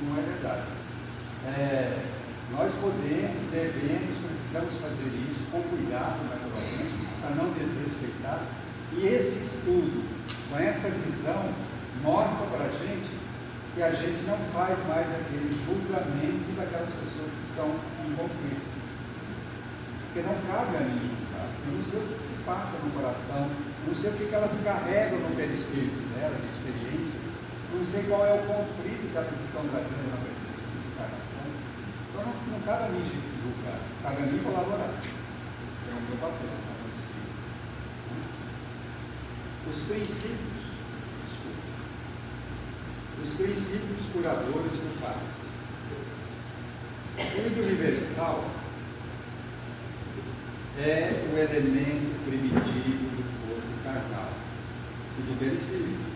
não é verdade. Nós podemos, devemos, precisamos fazer isso com cuidado, naturalmente, para não desrespeitar. E esse estudo, com essa visão, mostra para a gente que a gente não faz mais aquele julgamento daquelas pessoas que estão em conflito. Porque não cabe a mim julgar. Eu não sei o que se passa no coração, não sei o que elas carregam no perispírito dela, de experiências, não sei qual é o conflito que elas estão trazendo na presente encarnação. Então não cabe a mim julgar, cabe a mim colaborar. É o meu papel, como espírito. Os princípios curadores do passe. O fluido universal é o elemento primitivo do corpo carnal e do perispírito,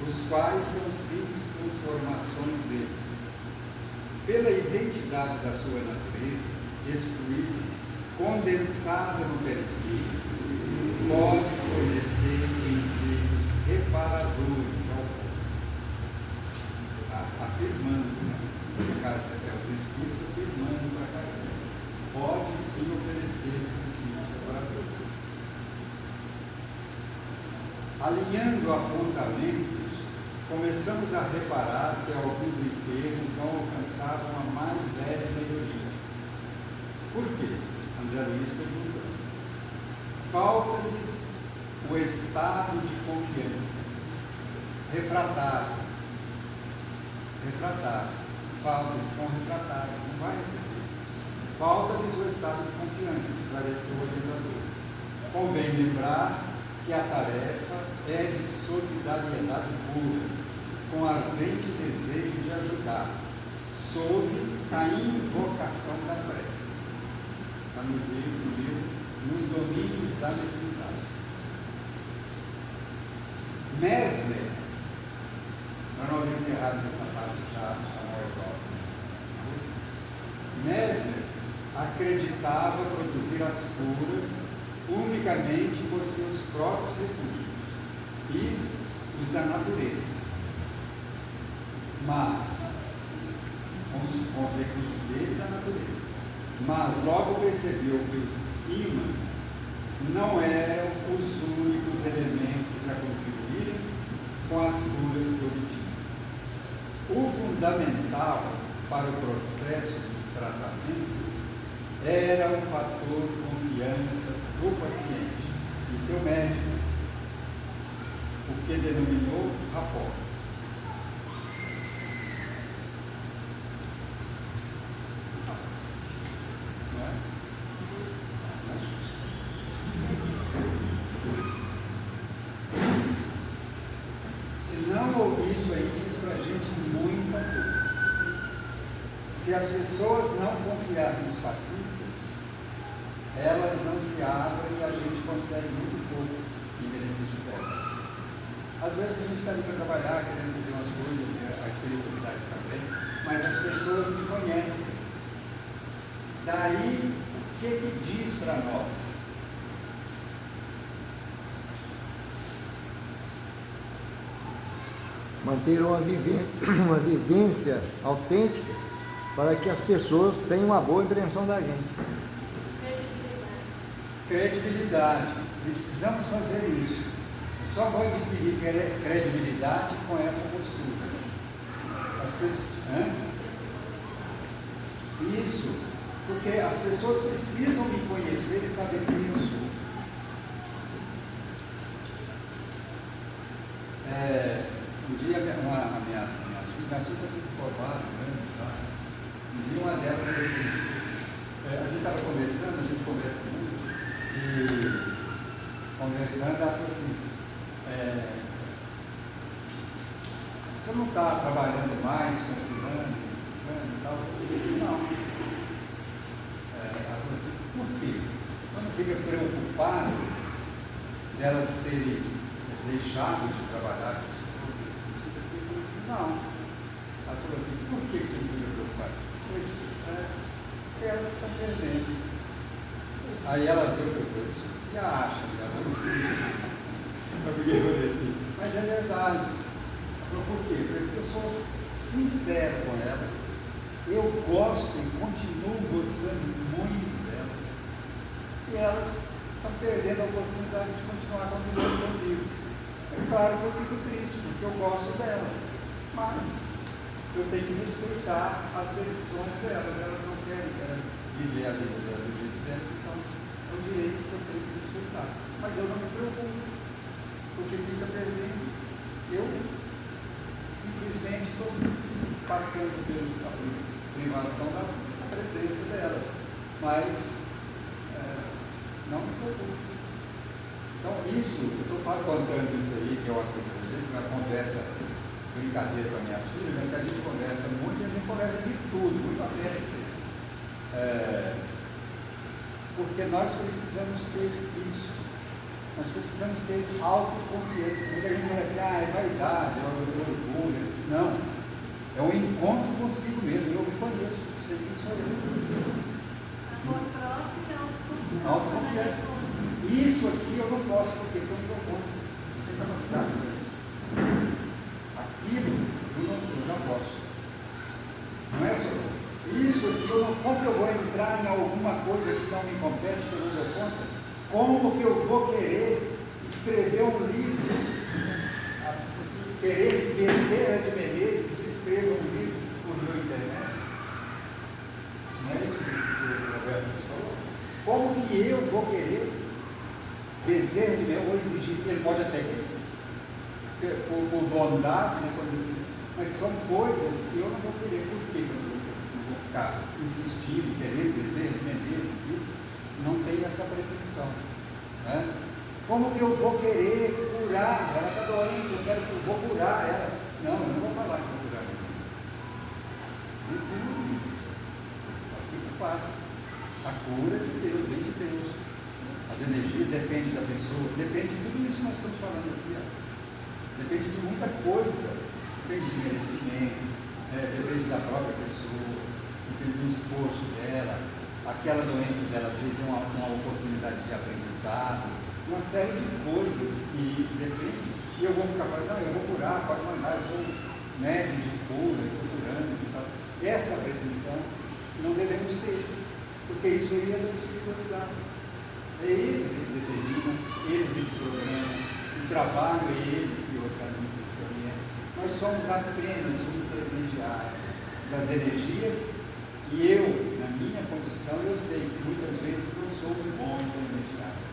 os quais são simples transformações dele. Pela identidade da sua natureza, esse fluido, condensado no perispírito, pode fornecer princípios reparadores ao corpo. Afirmando, os espíritos afirmando para cá, pode sim oferecer princípios reparadores. Alinhando apontamentos, começamos a reparar que alguns enfermos não alcançavam a mais leve melhoria. Por quê? André Luiz perguntou. Falta-lhes o estado de confiança. Refratário. Falta-lhes, são refratários, não vai receber. Falta-lhes o estado de confiança, esclareceu o orientador. Convém lembrar que a tarefa é de solidariedade pura, com ardente desejo de ajudar, sob a invocação da prece. Está no livro, nos domínios da mediunidade. Mesmer, para nós encerrarmos essa parte já Mesmer acreditava produzir as curas unicamente por seus próprios recursos e os da natureza, mas com os recursos dele e da natureza. Mas logo percebeu que os ímãs não eram os únicos elementos a contribuírem com as curas que obtinha. O fundamental para o processo de tratamento era o fator confiança do paciente e seu médico, o que denominou rapport. Se não, isso aí diz para a gente muita coisa. Se as pessoas não confiarem nos passistas, elas não se abrem e a gente consegue muito pouco em benefício delas. Às vezes a gente está ali para trabalhar, querendo fazer umas coisas, a espiritualidade também, mas as pessoas me conhecem. Daí, o que diz para nós? Manter uma vivência autêntica para que as pessoas tenham uma boa impressão da gente. Credibilidade. Precisamos fazer isso. Só vou adquirir credibilidade com essa postura. As pessoas, isso, porque as pessoas precisam me conhecer e saber quem eu sou. Um dia minhas filhas estão formadas, um dia uma delas a gente estava conversando, a gente conversa muito, e conversando, ela falou assim, você não está trabalhando mais com fulano e tal? Eu falei, não. Ela falou assim, por quê? Quando fica preocupado delas terem deixado de trabalhar com isso, eu falei assim, não. Ela falou assim, por que você não fica preocupado? Eu falei, porque elas estão perdendo. Aí elas viram que eu se acham, eu fiquei assim, mas é verdade. Ela falou, por quê? Porque eu sou sincero com elas. Eu gosto e continuo gostando muito delas. E elas estão perdendo a oportunidade de continuar convivendo comigo. É claro que eu fico triste, porque eu gosto delas. Mas eu tenho que respeitar as decisões delas. Elas não querem viver a vida delas do jeito delas, então é um direito que eu tenho que respeitar. Mas eu não me preocupo, porque fica perdendo. Eu simplesmente estou passando pela privação da presença delas, mas não me preocupo. Então, isso, eu estou contando isso aí, que é uma coisa, uma conversa, brincadeira com as minhas filhas, né, que a gente conversa muito, e a gente conversa de tudo, muito aberto. Porque nós precisamos ter isso. Nós precisamos ter autoconfiança. Muita gente fala assim, é vaidade, é orgulho. Não. É um encontro consigo mesmo. Eu me conheço, sei quem sou eu. Amor próprio e Autoconfiança. Isso aqui eu não posso, porque eu não dou conta. Não tenho capacidade para isso. Aquilo eu já posso. Não é só isso aqui, como que eu vou entrar em alguma coisa que não me compete, que eu não dou conta? Como que eu vou querer escrever um livro, querer que Bezerra de Menezes escreva um livro por meu internet? Não é isso que o Roberto falou? Como que eu vou querer Bezerra de Menezes, vou exigir, ele pode até querer, por bondade, né, mas são coisas que eu não vou querer. Por que eu não vou ficar insistindo, querendo Bezerra de Menezes? Não tenho essa pretensão, né? Como que eu vou querer curar? Ela está doente, eu vou curar ela. Não, eu não vou falar que vou curar ela. O que passa? A cura de Deus, vem de Deus. As energias dependem da pessoa, depende de tudo isso que nós estamos falando aqui. Depende de muita coisa, depende de merecimento, depende da própria pessoa, depende do esforço dela. Aquela doença dela, às vezes, é uma oportunidade de aprendizado, uma série de coisas que dependem. E eu vou ficar falando, não, eu vou curar, pode mandar, eu sou médico de cura, eu estou curando e tal. Essa pretensão não devemos ter, porque isso aí é da espiritualidade. É eles que determinam, eles que programam, o trabalho é eles que organizam e caminham. Nós somos apenas um intermediário das energias. E eu, na minha condição, eu sei que muitas vezes não sou um bom intermediário.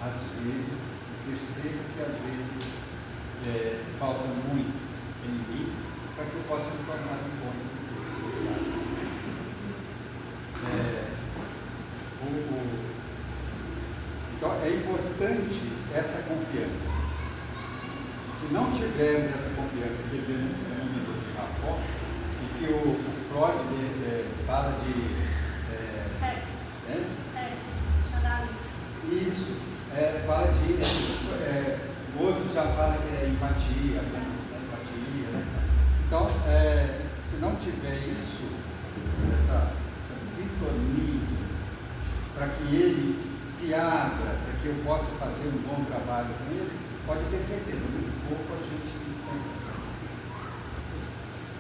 Às vezes, percebo que às vezes falta muito em mim para que eu possa me tornar um bom intermediário. Então, é importante essa confiança. Se não tivermos essa confiança que é um nível de rapport, e que o Freud fala de... Isso, fala de... outros já falam que é empatia, né? Então, se não tiver isso, essa sintonia, para que ele se abra, para que eu possa fazer um bom trabalho com ele, pode ter certeza, muito pouco a gente consegue.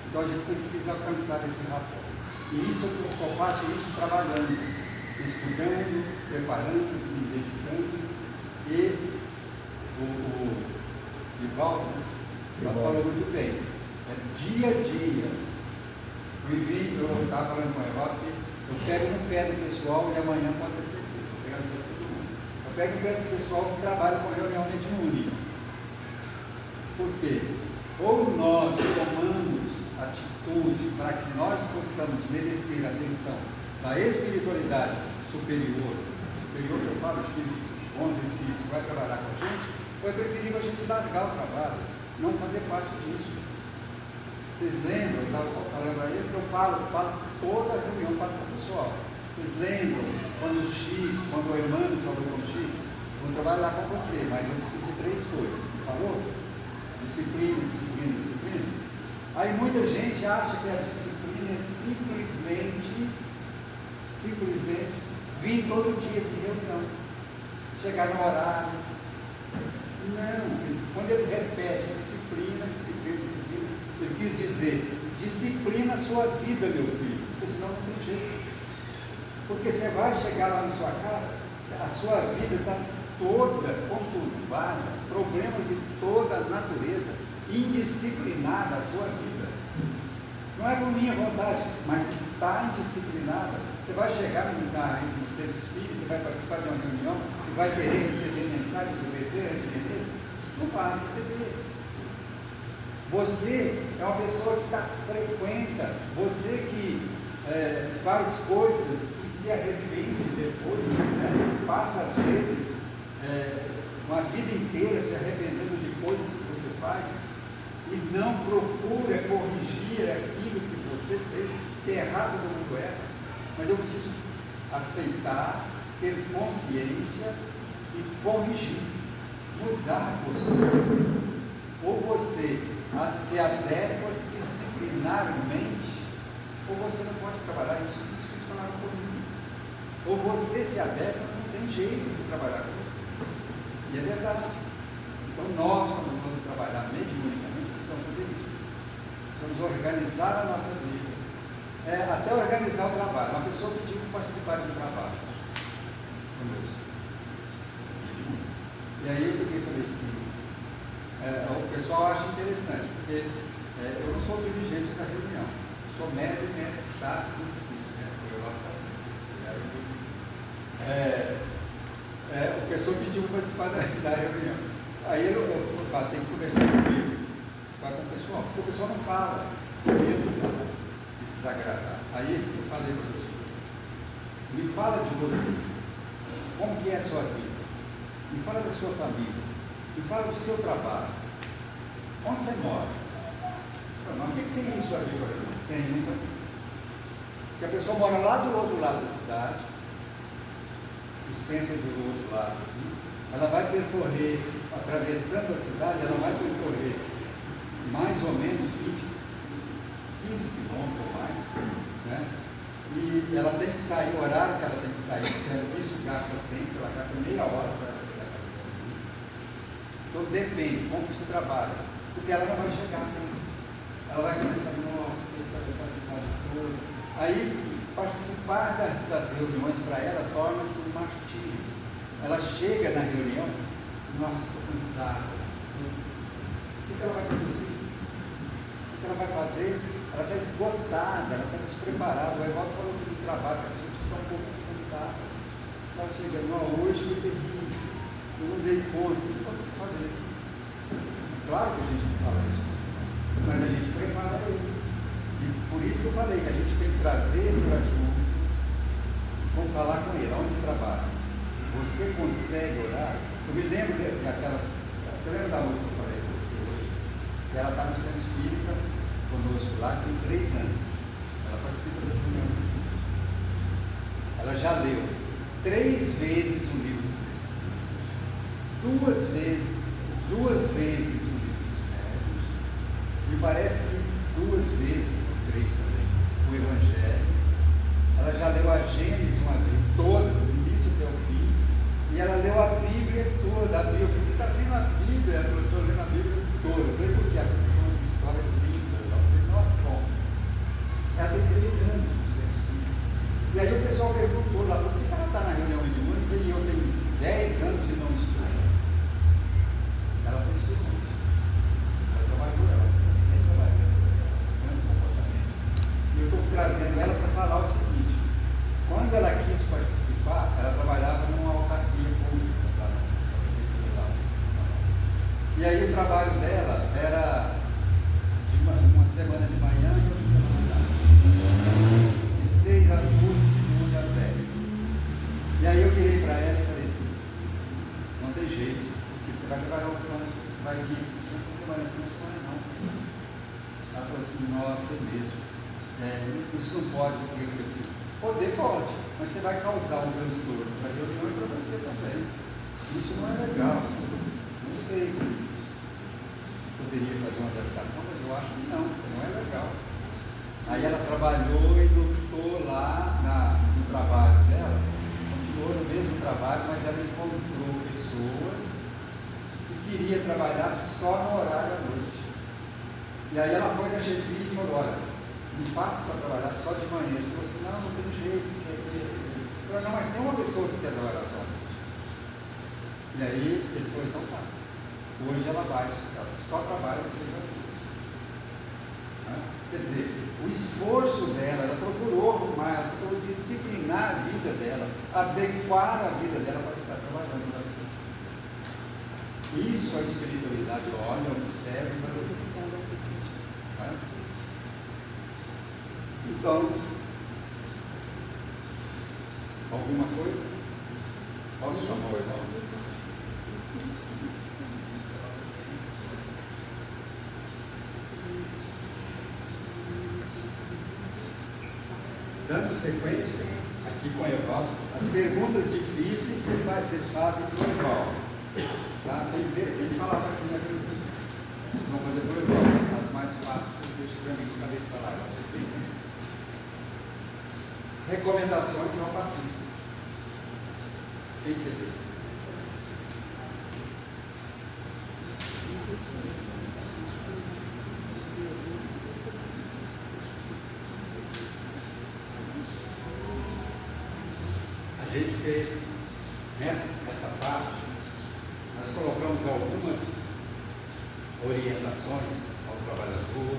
Então a gente precisa alcançar esse rapport. E isso eu só faço isso trabalhando, estudando, preparando, me dedicando. E o Divaldo, né, fala muito bem. É dia a dia. Eu estava falando com o Evaldo que eu pego no pé do pessoal e amanhã pode ter certeza. Eu pego no pé de todo mundo. Eu pego no pé do pessoal que trabalha com reunião mediúnica. Por quê? Ou nós tomamos atitude para que nós possamos merecer a atenção da espiritualidade superior que eu falo, espírito, 11 espíritos que vai trabalhar com a gente, ou é preferível a gente largar o trabalho, não fazer parte disso. Vocês lembram, eu estava falando aí, que eu falo toda a reunião, falo para o pessoal. Vocês lembram quando o Emmanuel falou com o Chico, vou trabalhar com você, mas eu preciso de 3 coisas. Falou? Disciplina, disciplina, disciplina. Aí muita gente acha que a disciplina é simplesmente vir todo dia de reunião, chegar no horário. Não, quando ele repete disciplina, ele quis dizer disciplina a sua vida, meu filho, porque senão não tem jeito. Porque você vai chegar lá na sua casa, a sua vida está toda conturbada, problemas de toda a natureza, indisciplinada a sua vida. Não é por minha vontade, mas está indisciplinada. Você vai chegar no centro espírita, vai participar de uma reunião e vai querer receber mensagem do Bezerra de Menezes? Não vai receber. Você é uma pessoa que frequenta, você que faz coisas que se arrepende depois, né? Passa às vezes uma vida inteira se arrependendo de coisas que você faz e não procura corrigir aquilo que você fez, que é errado todo mundo erra, mas eu preciso aceitar, ter consciência e corrigir, mudar a postura. Ou você se adequa disciplinarmente, ou você não pode trabalhar isso. Os Espíritos falaram comigo. Ou você se adequa, não tem jeito de trabalhar com você. E é verdade. Então nós, quando vamos trabalhar mediunicamente, precisamos fazer isso. Vamos organizar a nossa vida. Até organizar o trabalho. Uma pessoa pediu para participar de um trabalho conosco. E aí eu peguei e falei assim, o pessoal acha interessante, porque eu não sou dirigente da reunião, eu sou médio chato do princípio, né? O pessoal pediu para participar da reunião. Aí eu falo, tem que conversar comigo, vai com o pessoal, porque o pessoal não fala, tem medo de falar, de desagradar. Aí eu falei para o pessoal, me fala de você, como que é a sua vida, me fala da sua família, me fala do seu trabalho, onde você mora. Mas o que tem isso a ver? Tem muita coisa. Porque a pessoa mora lá do outro lado da cidade, o centro do outro lado, ela vai percorrer, atravessando a cidade, ela vai percorrer mais ou menos 15 quilômetros ou mais, né? E ela tem que sair, o horário que ela tem que sair, porque isso gasta tempo, ela gasta meia hora para ela sair da casa dela. Então depende, como você trabalha, porque ela não vai chegar tempo. Ela vai começar, nossa, tem que atravessar a cidade toda. Aí, participar das reuniões para ela torna-se um martírio. Ela chega na reunião, nossa, estou cansada. O que ela vai produzir? O que ela vai fazer? Ela está esgotada, ela está despreparada. O Evaldo falou que de trabalho, a gente está um pouco descansada. Ela chega, não, hoje foi terrível, eu não dei conta. O que você fazer? Claro que a gente não fala isso, mas a gente prepara ele. E por isso que eu falei que a gente tem que trazer ele para junto, vamos falar com ele, onde você trabalha. Você consegue orar? Eu me lembro daquelas. Você lembra da música que eu falei com você hoje? Que ela está no centro espírita conosco lá, tem 3 anos. Ela participa da reunião. Ela já leu 3 vezes o livro dos Espíritos. 2 vezes o livro dos Médiuns. Me parece que 2 vezes, ou 3 também, o Evangelho. Ela já leu a Gênesis uma vez, toda, do início até o fim. E ela leu a Bíblia toda. A Bíblia, você está lendo a Bíblia? Eu estou lendo a Bíblia toda. Eu falei, por quê? Porque tem umas histórias lindas. Eu falei, nossa, bom. Ela tem 3 anos no centro espírita. E aí o pessoal perguntou lá, por que ela está na reunião mediúnica e eu tenho 10 anos e não estudo? Ela foi estudante. Ela trabalhou, ela também trabalhou. Comportamento. E eu estou trazendo ela para falar o seguinte: quando ela quis participar, ela trabalhava numa autarquia pública lá na prefeitura. E aí o trabalho dela era uma semana de manhã e outra semana de tarde, de 6 às 8, de 11 às 10. E aí eu virei para ela e falei assim: não tem jeito, porque você vai trabalhar uma semana assim, você vai vir uma semana assim, uma semana não. Ela falou assim: nossa, é mesmo. Isso não pode, porque eu falei assim: poder pode, mas você vai causar um transtorno para a reunião e para você também. Isso não é legal. Não sei se poderia fazer uma adaptação, mas eu acho que não é legal. Aí ela trabalhou e lutou lá no trabalho dela, continuou no mesmo trabalho, mas ela encontrou pessoas que queriam trabalhar só no horário à noite. E aí ela foi na chefia e falou: olha, me passa para trabalhar só de manhã. Ele falou assim, não tem jeito. Eu falei, não, mas tem uma pessoa que quer trabalhar só à noite. E aí ele falou, então tá. Hoje ela vai, ela só trabalha de 6 a 2. Quer dizer, o esforço dela, ela procurou arrumar, ela procurou disciplinar a vida dela, adequar a vida dela para estar trabalhando no sentido. Isso a espiritualidade olha, observa e valoriza. Então, alguma coisa? Posso chamar o irmão? Dando sequência, aqui com o Evaldo, as perguntas difíceis vocês fazem para o Evaldo. Tá? Ele falava aqui na pergunta. Vamos fazer para o Evaldo. As mais fáceis, deixa para mim, que eu acabei de falar. Recomendações ao passista. Quem entendeu? A gente fez nessa parte, nós colocamos algumas orientações ao trabalhador,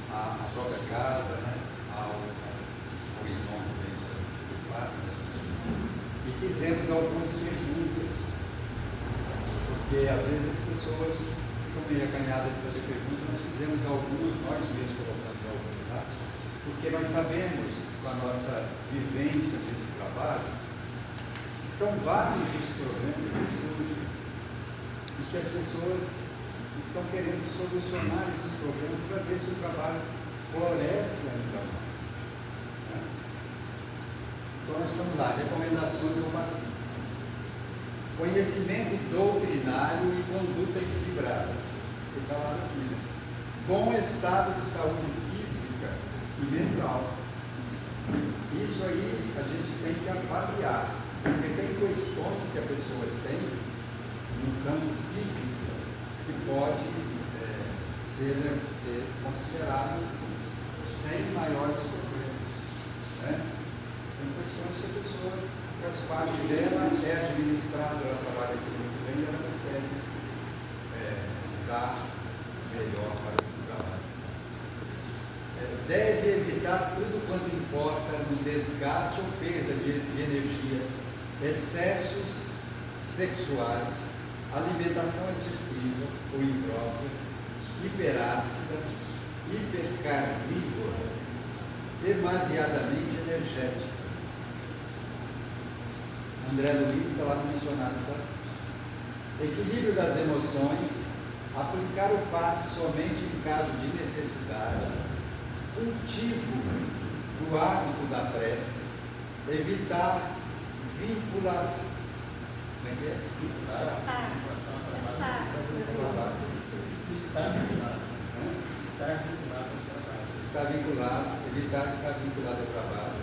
à própria casa, né? ao irmão que passa, e fizemos algumas perguntas, porque às vezes as pessoas ficam meio acanhadas de fazer perguntas, nós fizemos algumas, nós mesmos colocamos algumas lá, porque nós sabemos, com a nossa vivência desse trabalho, são vários os problemas que surgem e que as pessoas estão querendo solucionar esses problemas para ver se o trabalho floresce ainda mais. Né? Então nós estamos lá, recomendações ao passista. Conhecimento doutrinário e conduta equilibrada. Foi falado aqui, né? Bom estado de saúde física e mental. Isso aí a gente tem que avaliar. Porque tem questões que a pessoa tem no campo físico que pode ser considerado sem maiores problemas. Né? Tem questões que a pessoa faz parte dela, é administrada, ela trabalha aqui muito bem e ela consegue dar melhor para o trabalho. Deve evitar tudo quanto importa no desgaste ou perda de energia, excessos sexuais, alimentação excessiva ou imprópria, hiperácida, hipercarnívora, demasiadamente energética. André Luiz está lá no dicionário. Equilíbrio das emoções, aplicar o passe somente em caso de necessidade, cultivo do hábito da prece, evitar vinculação. Como é que é? Estar vinculado, evitar estar vinculado ao trabalho.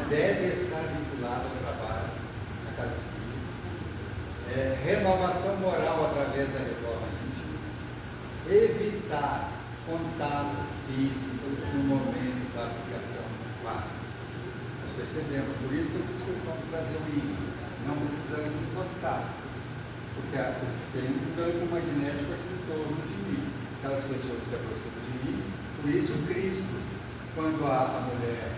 Deve estar vinculado ao trabalho na casa espírita. Renovação moral através da reforma íntima. Evitar contato físico no momento da aplicação do passe. Nós percebemos, por isso que eu fiz questão de trazer o ímã. Não precisamos encostar, porque tem um campo magnético aqui em torno de mim, aquelas pessoas que aproximam de mim. Por isso Cristo, quando a mulher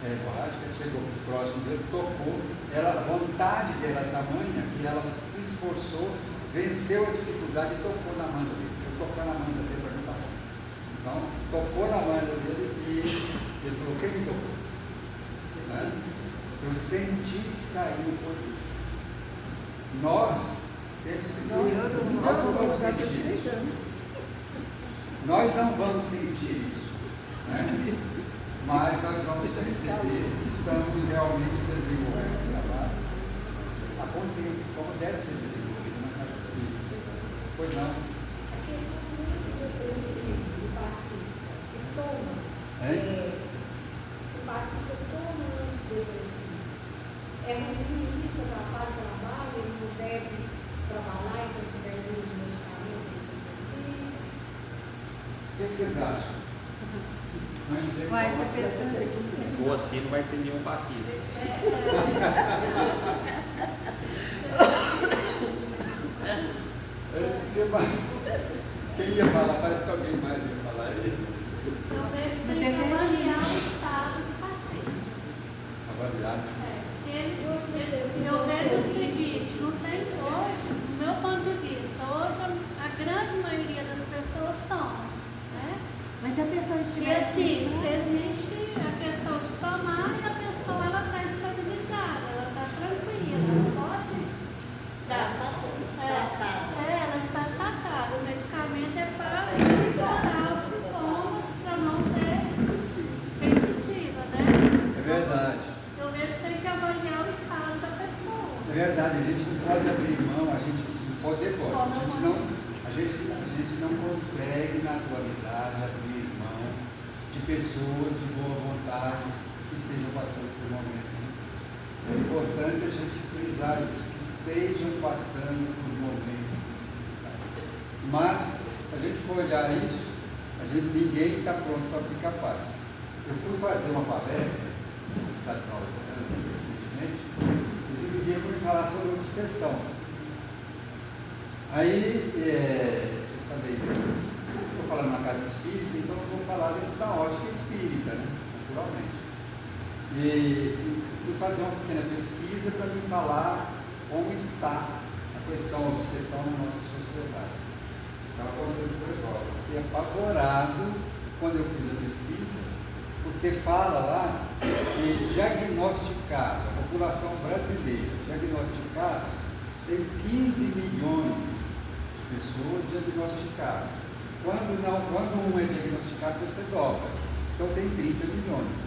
hemorrágica, chegou próximo dele, tocou, a vontade dela é tamanha que ela se esforçou, venceu a dificuldade e tocou na manga dele. Se eu tocar na manga dele, para mim está bom. Então, tocou na manga dele e ele falou, quem me tocou? Né? Eu senti que saiu o poder. Nós temos que nós não vamos sentir isso. Nós não vamos sentir isso. Né? Mas nós vamos perceber que estamos realmente desenvolvendo o trabalho a bom tempo, como deve ser desenvolvido na casa espírita. Pois não? A questão muito depressiva do passista, que toma, o passista toma antidepressivo. É ruim isso, atrapalha o trabalho, ele não deve trabalhar enquanto tiver uso de medicamento antidepressivo. O que vocês acham? Vai ter pensando aqui. Se for assim, não vai ter nenhum passista. Quem ia falar? Parece que alguém mais ia falar. Eu vejo que tem que avaliar o estado do paciente. Avaliar. Se ele, eu vejo o seguinte, não tem hoje, do meu ponto de vista, hoje a grande maioria das pessoas tomam, né? Mas se a pessoa E estiver assim, existe a questão de tomar e a pessoa ela está estabilizada, ela está tranquila, ela pode ela está tratada. O medicamento é para melhorar os sintomas, para não ter recidiva, né? É verdade. Eu vejo que tem que avaliar o estado da pessoa. É verdade, a gente não pode abrir mão, a gente pode. A gente não consegue na atualidade abrir mão de pessoas de boa vontade que estejam passando por um momento difícil. É importante a gente frisar isso, que estejam passando por um momento difícil. Mas, se a gente for olhar isso, ninguém está pronto para ficar capaz. Eu fui fazer uma palestra na cidade de Nova Zelândia recentemente, eles me pediram para falar sobre obsessão. Aí, eu falei, estou falando na casa espírita, então eu vou falar dentro da ótica espírita, né? Naturalmente. E fui fazer uma pequena pesquisa para me falar como está a questão da obsessão na nossa sociedade. Estava contando para o Evaldo. Fiquei apavorado quando eu fiz a pesquisa, porque fala lá que diagnosticada, a população brasileira diagnosticada tem 15 milhões de pessoas diagnosticadas. Quando um é diagnosticado, você dobra. Então tem 30 milhões.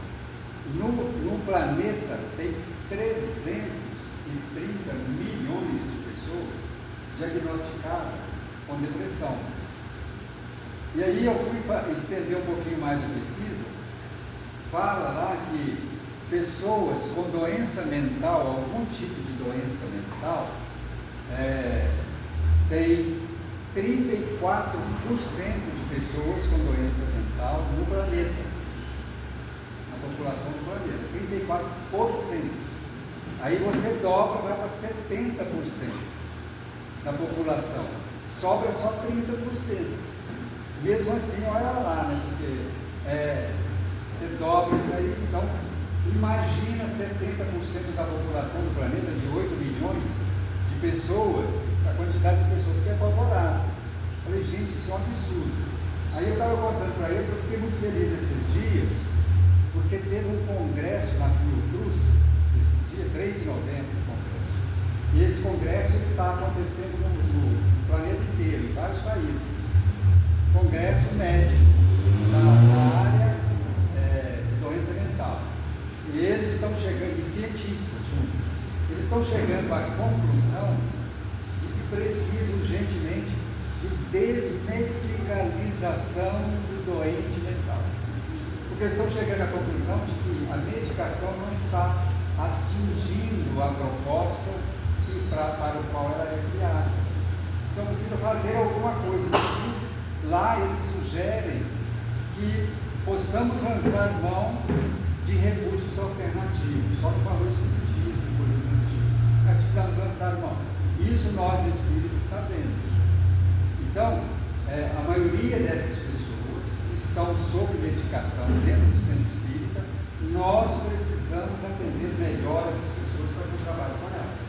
No planeta tem 330 milhões de pessoas diagnosticadas com depressão. E aí eu fui estender um pouquinho mais a pesquisa. Fala lá que pessoas com doença mental, algum tipo de doença mental, tem 34% de pessoas com doença mental no planeta, na população do planeta, 34%. Aí você dobra, vai para 70% da população, sobra só 30%. Mesmo assim, olha lá, né? Porque você dobra isso aí, então imagina 70% da população do planeta, de 8 milhões de pessoas, a quantidade de pessoas, fiquei apavorado. Falei, gente, isso é um absurdo. Aí eu estava contando para ele que eu fiquei muito feliz esses dias, porque teve um congresso na Fiocruz, esse dia, 3 de novembro, o congresso. E esse congresso está acontecendo no planeta inteiro, em vários países. Congresso médico, na área de doença mental. E eles estão chegando, e cientistas juntos, eles estão chegando à conclusão de que precisa urgentemente de desmedicalização do doente mental. Porque eles estão chegando à conclusão de que a medicação não está atingindo a proposta para o qual ela é criada. Então precisa fazer alguma coisa. Lá eles sugerem que possamos lançar mão de recursos alternativos, só de valor espiritismo, coisas desse tipo. Mas precisamos lançar mão. Isso nós espíritas sabemos. Então, a maioria dessas pessoas estão sob medicação dentro do centro espírita. Nós precisamos atender melhor essas pessoas, fazer um trabalho com elas,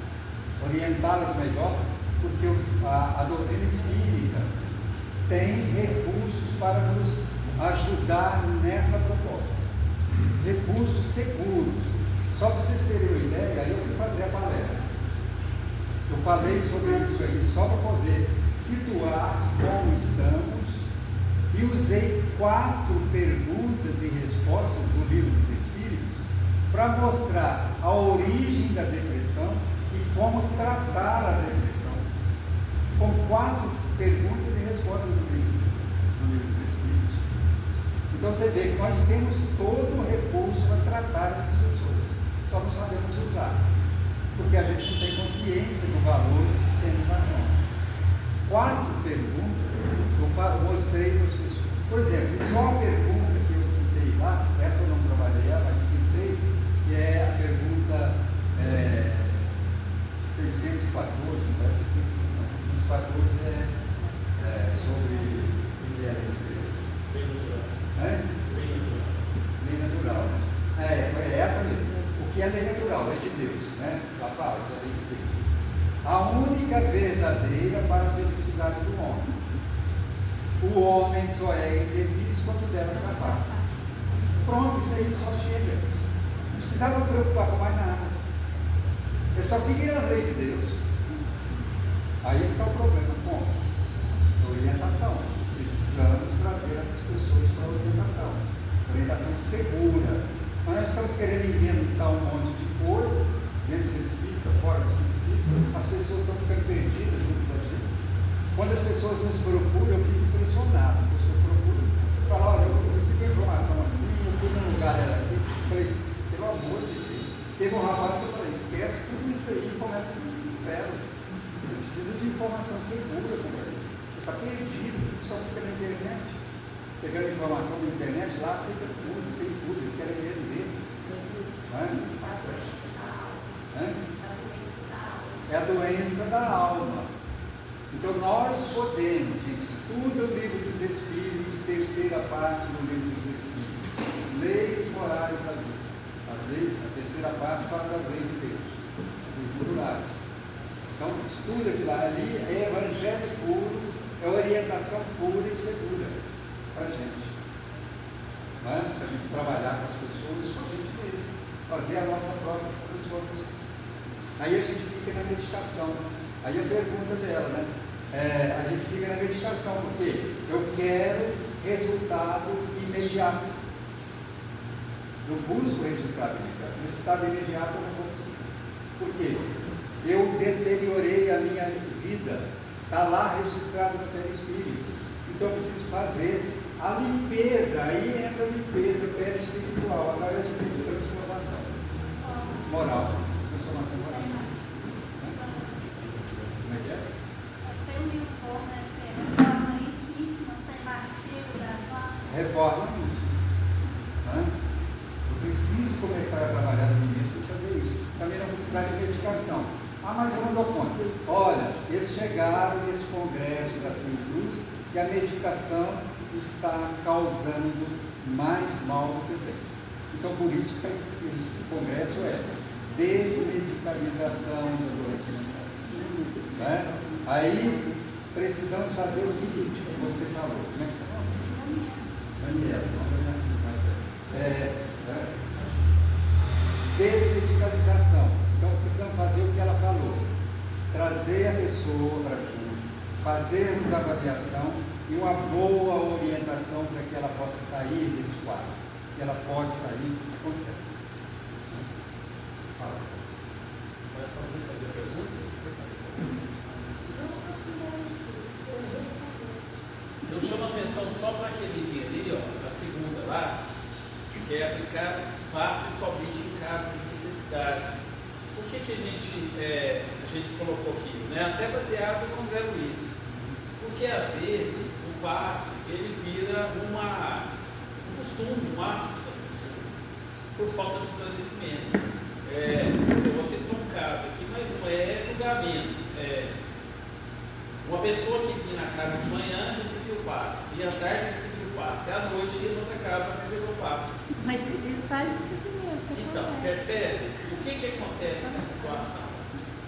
orientá-las melhor, porque a doutrina espírita tem recursos para nos ajudar nessa proposta. Recursos seguros. Só para vocês terem uma ideia, aí eu fui fazer a palestra. Eu falei sobre isso aí só para poder situar como estamos e usei 4 perguntas e respostas do Livro dos Espíritos para mostrar a origem da depressão e como tratar a depressão. Com 4 perguntas e respostas do Livro dos Espíritos. Então você vê que nós temos todo o recurso para tratar essas pessoas, só não sabemos usar, porque a gente não tem consciência do valor que temos nas mãos. 4 perguntas eu mostrei para as pessoas. Por exemplo, homem só é infeliz quando dela se afasta. Pronto, isso aí só chega. Não precisava preocupar com mais nada. É só seguir as leis de Deus. Aí é que está o problema. Ponto. Orientação. Precisamos trazer essas pessoas para a orientação. Orientação segura. Mas nós estamos querendo inventar um monte de coisa, dentro do centro espírita, fora do centro espírita. As pessoas estão ficando perdidas junto da gente. Quando as pessoas nos procuram, eu fico impressionado. As pessoas procuram e falam: olha, eu recebi informação assim, eu fui num lugar, era assim. Eu falei: pelo amor de Deus. Teve um rapaz que eu falei: esquece tudo isso aí e começa do zero. Você precisa de informação segura, companheiro. Você está perdido, você só fica na internet. Pegando informação da internet, lá aceita tudo, tem tudo, eles querem vender. É a doença da alma. Então nós podemos, gente, estuda o livro dos Espíritos, terceira parte do livro dos Espíritos, leis morais da vida. As leis, a terceira parte fala das leis de Deus, as leis morais. Então estuda aquilo lá, ali é evangelho puro, é orientação pura e segura para a gente. Para a gente trabalhar com as pessoas e com a gente mesmo, fazer a nossa própria transformação. Aí a gente fica na medicação. Aí a pergunta dela, né? A gente fica na medicação, porque eu quero resultado imediato. Eu busco resultado imediato. Resultado imediato eu não vou conseguir. Por quê? Eu deteriorei a minha vida. Está lá registrado no perispírito. Então eu preciso fazer a limpeza. Aí entra a limpeza perispiritual, através de transformação moral. Transformação moral. Como é que é? Tem um livro bom, né? Que é Reforma Íntima, sem martírio da Joana. Reforma íntima. Eu preciso começar a trabalhar no início e fazer isso. Também não precisar de medicação. Ah, mas eu não dou conta. Olha, eles chegaram nesse congresso da Fiocruz e a medicação está causando mais mal do que bem. Então, por isso que o congresso é desmedicalização da doença mental. Né? Aí, precisamos fazer o que você falou. Como é que você fala? Daniela, desmedicalização. Então, precisamos fazer o que ela falou. Trazer a pessoa para junto, fazermos a avaliação e uma boa orientação para que ela possa sair deste quadro. Que ela pode sair, consegue. Fala. Mas só alguém fazer perguntas? Eu chamo a atenção só para aquele item ali, ó, a segunda lá, que é aplicar passe somente em caso de necessidade. Por que a gente colocou aqui? Né? Até baseado no André Luiz. Porque às vezes o passe ele vira um costume, um hábito das pessoas, por falta de esclarecimento. Se você tem um caso aqui, mas não é julgamento. Uma pessoa que vinha na casa de manhã recebeu o passe, vinha à tarde recebeu o passe, à noite ia em outra casa recebeu o passe. Mas ele faz isso assim mesmo. Então, percebe? O que acontece nessa situação?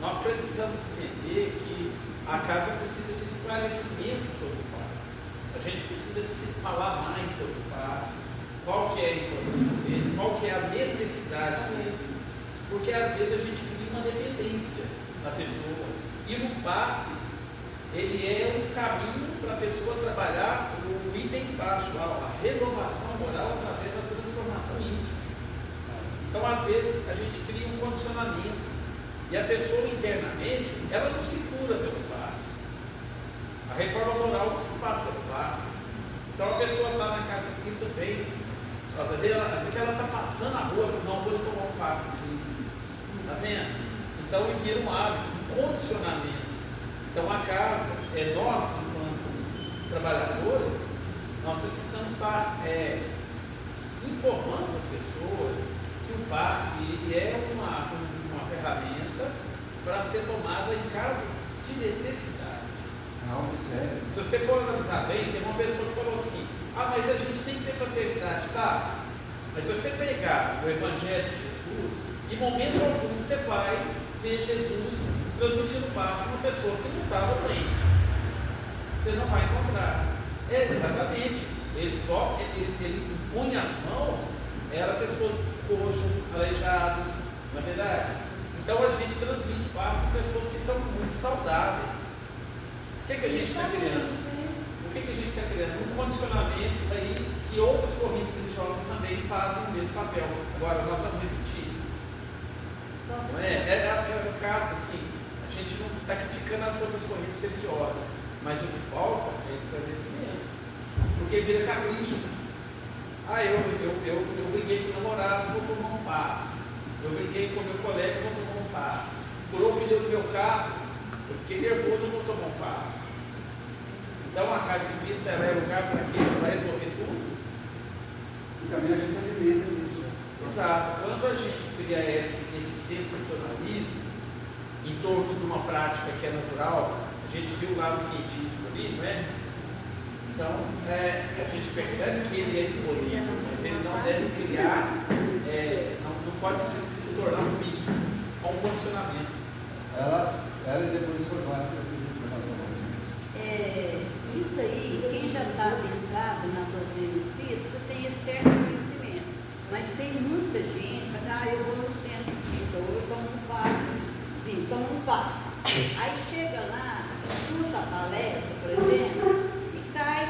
Nós precisamos entender que a casa precisa de esclarecimento sobre o passe. A gente precisa de se falar mais sobre o passe, qual que é a importância dele, qual que é a necessidade dele. Porque às vezes a gente cria uma dependência da pessoa. E no passe, ele é um caminho para a pessoa trabalhar o item de baixo, a renovação moral através da transformação íntima. Então, às vezes, a gente cria um condicionamento e a pessoa internamente, ela não se cura pelo passe. A reforma moral não se faz pelo passe. Então, a pessoa está na casa espírita, vem, às vezes ela está passando a rua, não, vou tomar um passe assim. Está vendo? Então, vira um hábito, um condicionamento. Então, a casa, nós, enquanto trabalhadores, nós precisamos estar informando as pessoas que o passe ele é uma ferramenta para ser tomada em casos de necessidade. Não, sério. Se você for analisar bem, tem uma pessoa que falou assim: ah, mas a gente tem que ter fraternidade, tá? Mas se você pegar o Evangelho de Jesus, em momento algum você vai ver Jesus transmitindo passe a uma pessoa que não estava doente. Você não vai encontrar. Exatamente. Ele impunha as mãos, era pessoas coxas, aleijadas, na verdade. Então a gente transmite paz para pessoas que estão muito saudáveis. O que a gente está criando? O que a gente está criando? Um condicionamento aí que outras correntes religiosas também fazem o mesmo papel. Agora, nós vamos repetir. Não é o caso, assim, a gente não está criticando as outras correntes religiosas, mas o que falta é esclarecimento. Porque vira capricho. Eu briguei com o namorado, vou tomar um passe. Eu briguei com o meu colega, vou tomar um passe. Furou o pneu do meu carro, eu fiquei nervoso, vou tomar um passe. Então a casa espírita é lugar para quê? Para resolver tudo? E também a gente alimenta isso. Exato. Quando a gente cria esse sensacionalismo em torno de uma prática que é natural, a gente viu o lado científico ali, não é? Então, a gente percebe que ele é disponível, mas ele não deve criar, não pode se tornar um vício, ou um condicionamento. Ela e depois o senhor vai. Isso aí, quem já está ligado na doutrina espírita já tem esse certo conhecimento. Mas tem muita gente que fala, eu vou no centro espírita, hoje tomo um passe. Sim, tomo um passe. Aí chega lá, escuta a palestra, por exemplo, e cai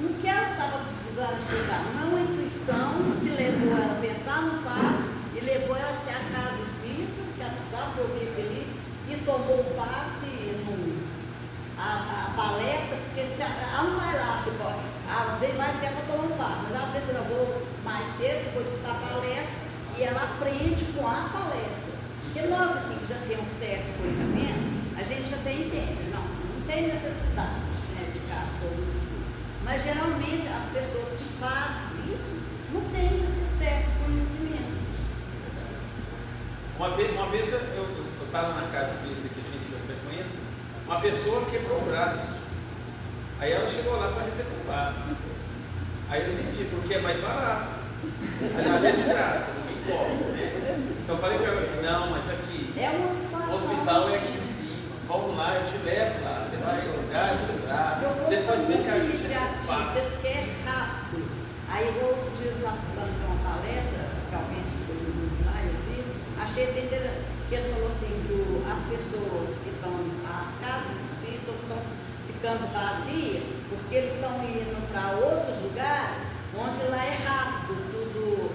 no que ela estava precisando estudar. Não é uma intuição que levou ela a pensar no passe e levou ela até a casa espírita, que ela precisava de ouvir aquele, e tomou o passe a palestra, porque se ela não vai lá, se pode, às vezes vai até para tomar um passe, mas às vezes eu vou mais cedo, depois escutar a palestra, e ela aprende com a palestra. Porque nós aqui que já temos um certo conhecimento, a gente já tem entende, não tem necessidade, né, de ficar todos os dias. Mas geralmente as pessoas que fazem isso não têm esse certo conhecimento. Uma vez eu estava na casa espírita que a gente já frequenta, uma pessoa quebrou o braço. Aí ela chegou lá para receber o passe. Aí eu entendi, porque é mais barato. Aliás, é de graça, ninguém cobra, né? Então eu falei para ela assim, não, mas aqui, o hospital é aqui em cima, vamos lá, eu te levo lá, você vai olhar o seu braço, depois vem cá a gente imediatistas que é rápido. Aí o outro dia eu estava estudando para uma palestra, realmente depois eu vi lá, eu vi, achei bem interessante, que eles falaram assim, as pessoas que estão, as casas espíritas estão ficando vazias, porque eles estão indo para outros lugares, onde lá é rápido, tudo,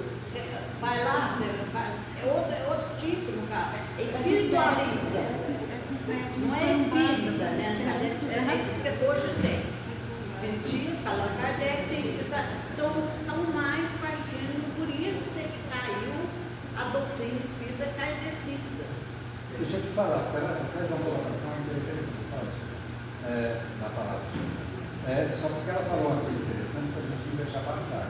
vai lá, é outro tipo, no caso, é espiritualista, não é espírita, né? É espírita hoje tem. Espiritista, Allan Kardec tem espiritualista, então estão mais partindo, por isso é que caiu a doutrina espírita kardecista. Deixa eu te falar, ela faz uma colocação interessante, na palavra. Só porque ela falou uma coisa interessante para a gente não deixar passar.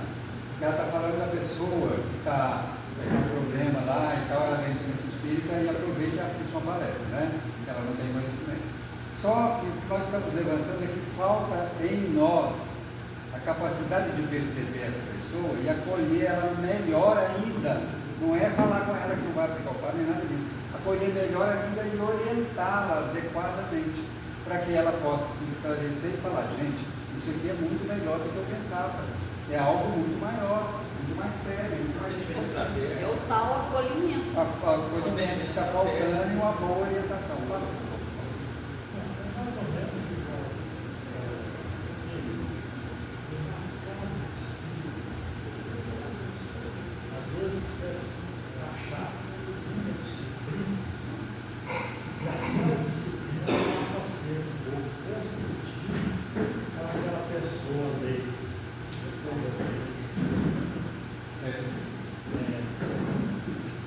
Ela está falando da pessoa que está com um problema lá e tal, ela vem do centro espírita e aproveita e assiste uma palestra, né? Porque ela não tem conhecimento. Só que o que nós estamos levantando é que falta em nós a capacidade de perceber essa pessoa e acolher ela melhor ainda. Não é falar com ela que não vai aplicar o nem nada disso. Acolher melhor ainda e orientá-la adequadamente, para que ela possa se esclarecer e falar, gente, isso aqui é muito melhor do que eu pensava. É algo muito maior, muito mais sério, muito mais importante. É o tal acolhimento. O acolhimento que está faltando e uma boa orientação. Fala,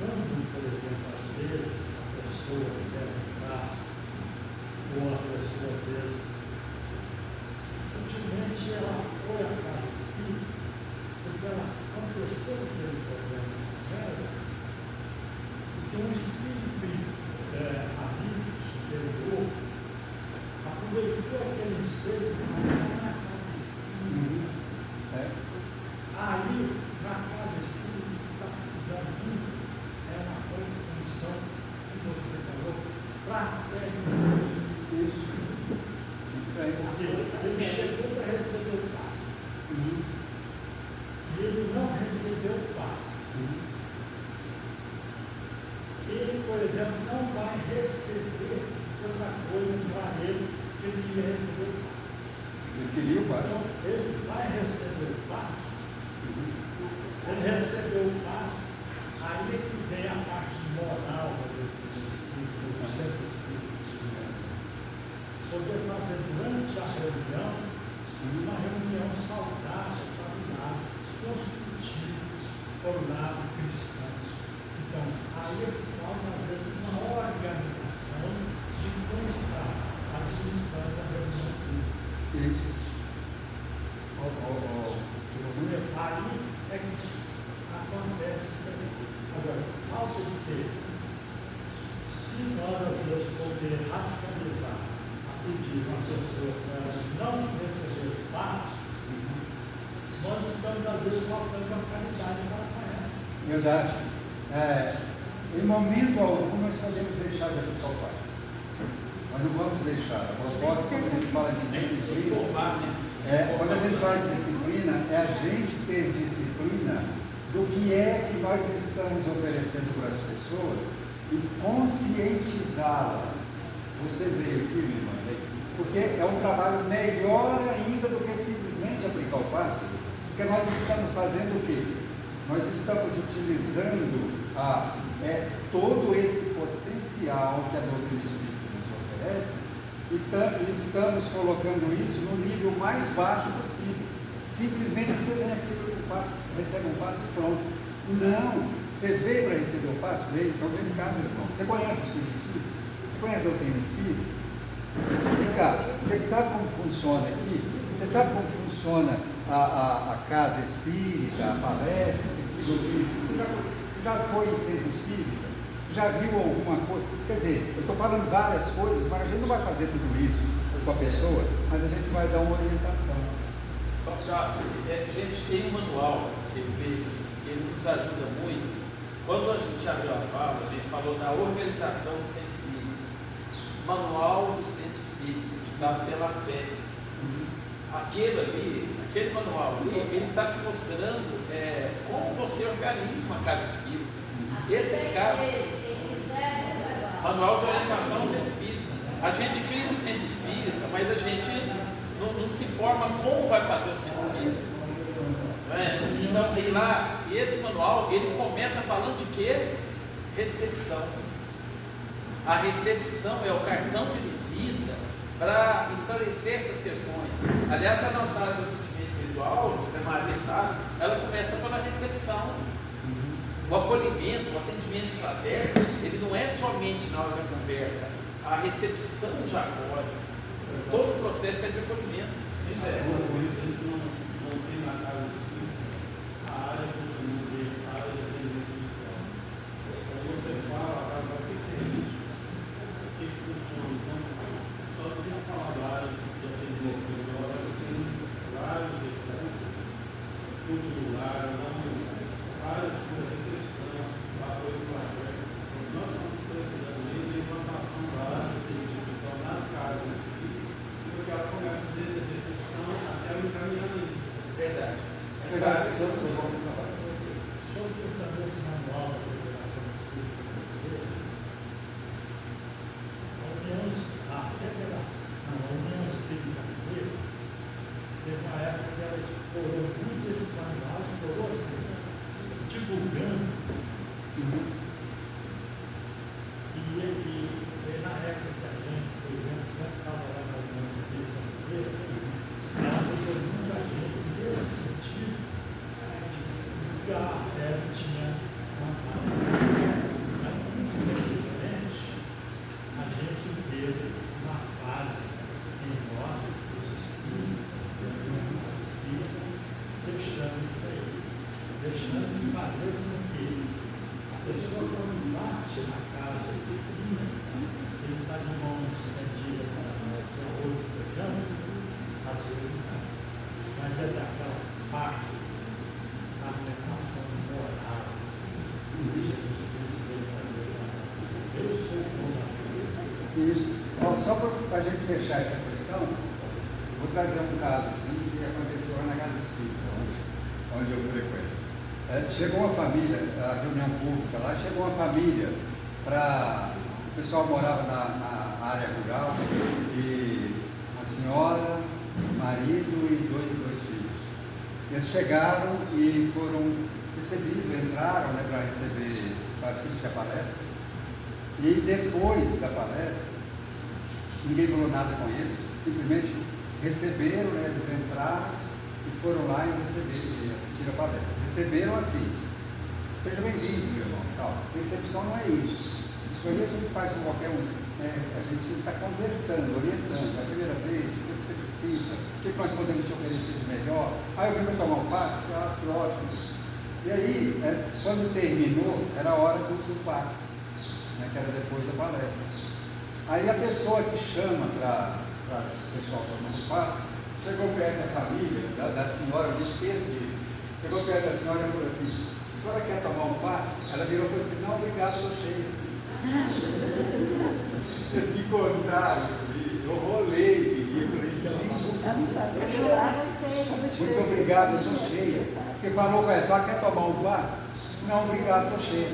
Quando, por exemplo, às vezes a pessoa quer um braço exemplo, não vai receber outra coisa para ele que ele queria receber o passe. Ele queria o passe. Então, ele vai receber o passe. Ele recebeu o passe, aí é que vem a parte moral do centro espírita. Poder fazer durante a reunião uma reunião saudável para o lado construtivo, para o lado cristão. Então, aí é que falta fazer uma organização de como está administrando a reunião pública. Isso. Aí é que acontece isso aí. Agora, falta de quê? Se nós, às vezes, poder radicalizar a pedir uma pessoa para não receber o passe, nós estamos, às vezes, faltando uma caridade para ela. Verdade. Em momento algum nós podemos deixar de aplicar o passe. Nós não vamos deixar. A proposta, quando a gente fala de disciplina, quando a gente fala de disciplina, é a gente ter disciplina do que é que nós estamos oferecendo para as pessoas e conscientizá-la. Você veio aqui, minha irmã, porque é um trabalho melhor ainda do que simplesmente aplicar o passe, porque nós estamos fazendo o quê? Nós estamos utilizando todo esse potencial que a doutrina espírita nos oferece e estamos colocando isso no nível mais baixo possível. Simplesmente você vem aqui para o passe, recebe um passe e pronto. Não, você veio para receber o passe, veio, então vem cá, meu irmão. Você conhece o Espiritismo? Você conhece a doutrina espírita? Vem cá, você sabe como funciona aqui? Você sabe como funciona a casa espírita, a palestra, você já foi em centro espírita? Você já viu alguma coisa? Quer dizer, eu estou falando várias coisas, mas a gente não vai fazer tudo isso com a pessoa, mas a gente vai dar uma orientação. Só para a gente tem um manual que eu vejo assim, que ele nos ajuda muito. Quando a gente abriu a fala, a gente falou da organização do centro espírita. Manual do centro espírita, ditado pela fé. Aquele manual ali, ele está te mostrando como você organiza uma casa espírita. Esses casos, manual de orientação do centro espírita. A gente cria um centro espírita, mas a gente não se informa como vai fazer o centro espírita. Então, tem lá, e esse manual, ele começa falando de quê? Recepção. A recepção é o cartão de visita para esclarecer essas questões. Aliás, a nossa área do atendimento espiritual, você mais sabe, ela começa pela recepção. O acolhimento, o atendimento fraterno, ele não é somente na hora da conversa. A recepção já acolhe. Todo o processo é de acolhimento. Sim, por isso a gente não tem na casa a área que eu não vejo, a área de atendimento espiritual. Quando você fala, o que é isso? O que funciona? Então, só tem a falar da área de atendimento espiritual, tem vários restaurantes, cultural, várias coisas, apoio para a gente. Nós estamos precisando de implantação da área de atendimento espiritual nas casas. Porque ela começa a ser a recepção até o encaminhamento. Verdade. Essa área sobre esse manual da Federação Espírita Brasileira, a União Espírita Brasileira teve uma época que ela explorou muito esse manual, explorou assim, divulgando. E na época que a gente, por exemplo, sempre estava lá na União Espírita Brasileira, ela ajudou muita gente nesse sentido, porque a fé tinha uma mas infelizmente a gente vê uma falha em nós, os espíritos, deixando isso aí, deixando de fazer com que a pessoa quando bate na casa espírita, ele está de mãos estendidas para nós, arroz e feijão, às vezes não, mas é daquela parte da aplicação moral. Jesus Cristo veio fazer eu sou o bom da vida. Isso. Só para a gente fechar essa questão, vou trazer um caso assim, que aconteceu lá na Casa Espírita, onde eu frequento. Chegou uma família, a reunião pública lá, chegou uma família O pessoal morava na área rural, e uma senhora, um marido e dois filhos. Eles chegaram e foram recebidos, entraram, né, para assistir a palestra. E depois da palestra, ninguém falou nada com eles, simplesmente receberam, né, eles entraram e foram lá e assistiram a palestra. Receberam assim: seja bem-vindo, meu irmão. Tal. Recepção não é isso. Isso aí a gente faz com qualquer um. A gente precisa estar conversando, orientando. É a primeira vez, o que você precisa, o que nós podemos te oferecer de melhor. Aí eu vim para tomar um passe, claro, que ótimo. E aí, quando terminou, era a hora do passe, né, que era depois da palestra. Aí a pessoa que chama para o pessoal tomar um passe, chegou perto da família, da senhora, eu não esqueço disso. Chegou perto da senhora e falou assim: a senhora quer tomar um passe? Ela virou e falou assim: não, obrigado, estou cheia. Eles me contaram isso aí, eu rolei de rir, muito obrigado, eu estou cheia. Porque falou para ela: a senhora quer tomar um passe? Não, obrigado, estou cheia.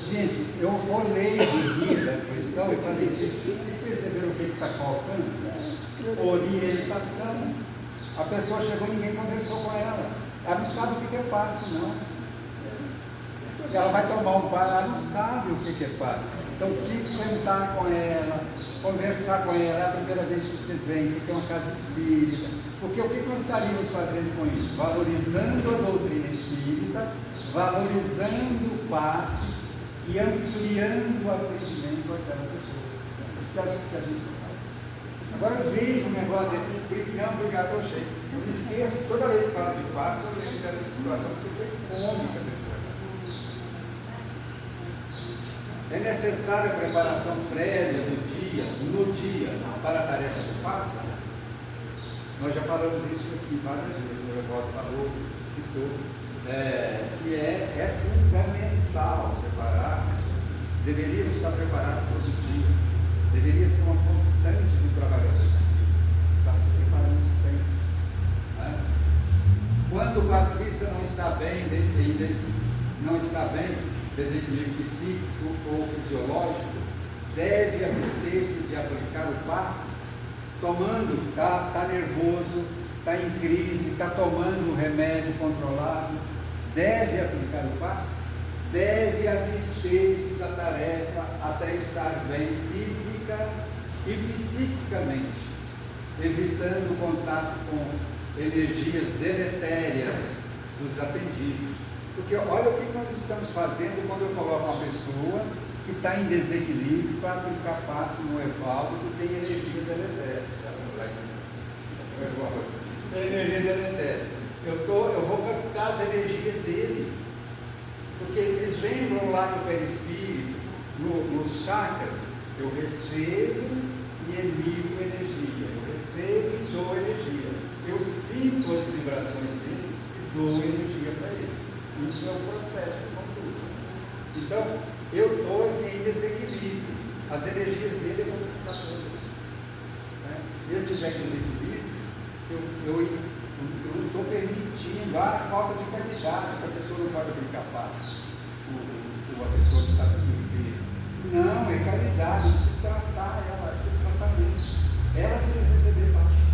Gente, eu rolei de rir da questão e falei: vocês perceberam o que está faltando? Orientação. A pessoa chegou, ninguém conversou com ela. Ela não sabe o que é passe, não. Ela vai tomar um passe, ela não sabe o que é passe. Então tinha que sentar com ela, conversar com ela. É a primeira vez que você vem, você tem uma casa espírita. Porque o que nós estaríamos fazendo com isso? Valorizando a doutrina espírita, valorizando o passe e ampliando o atendimento àquela pessoa. Que é isso que a gente não faz. Agora eu vejo um negócio de não, obrigado, estou cheio. Eu me esqueço, toda vez que falo de passe, eu lembro dessa situação, porque foi cômica depois. É necessária a preparação prévia no dia, para a tarefa do passe? Nós já falamos isso aqui várias vezes, o Revolta falou, citou, que é fundamental separar. Deveríamos estar preparados todo dia, deveria ser uma constante do trabalhador espírita, estar se preparando sempre. Né? Quando o passista não está bem, desequilíbrio psíquico ou fisiológico, deve abster-se de aplicar o passe, tomando, está nervoso, está em crise, está tomando o remédio controlado, deve aplicar o passe, deve abster-se da tarefa até estar bem física e psiquicamente, evitando o contato com energias deletérias dos atendidos. Porque olha o que nós estamos fazendo quando eu coloco uma pessoa que está em desequilíbrio para aplicar passe no Evaldo que tem energia deletéria. Energia deletéria. Eu vou captar as energias dele. Porque vocês lembram lá no perispírito, nos chakras, eu recebo e emito energia. Eu recebo e dou energia. Eu sinto as vibrações dele e dou energia para ele. Isso é o processo de conduta. Então, eu estou em desequilíbrio. As energias dele eu vou captar todas. Né? Se eu tiver desequilíbrio, eu não estou permitindo a falta de qualidade, que a pessoa não pode aplicar passe. A pessoa que está enferma. Não, é caridade, precisa tratar ela, precisa de tratamento. Ela precisa receber passe.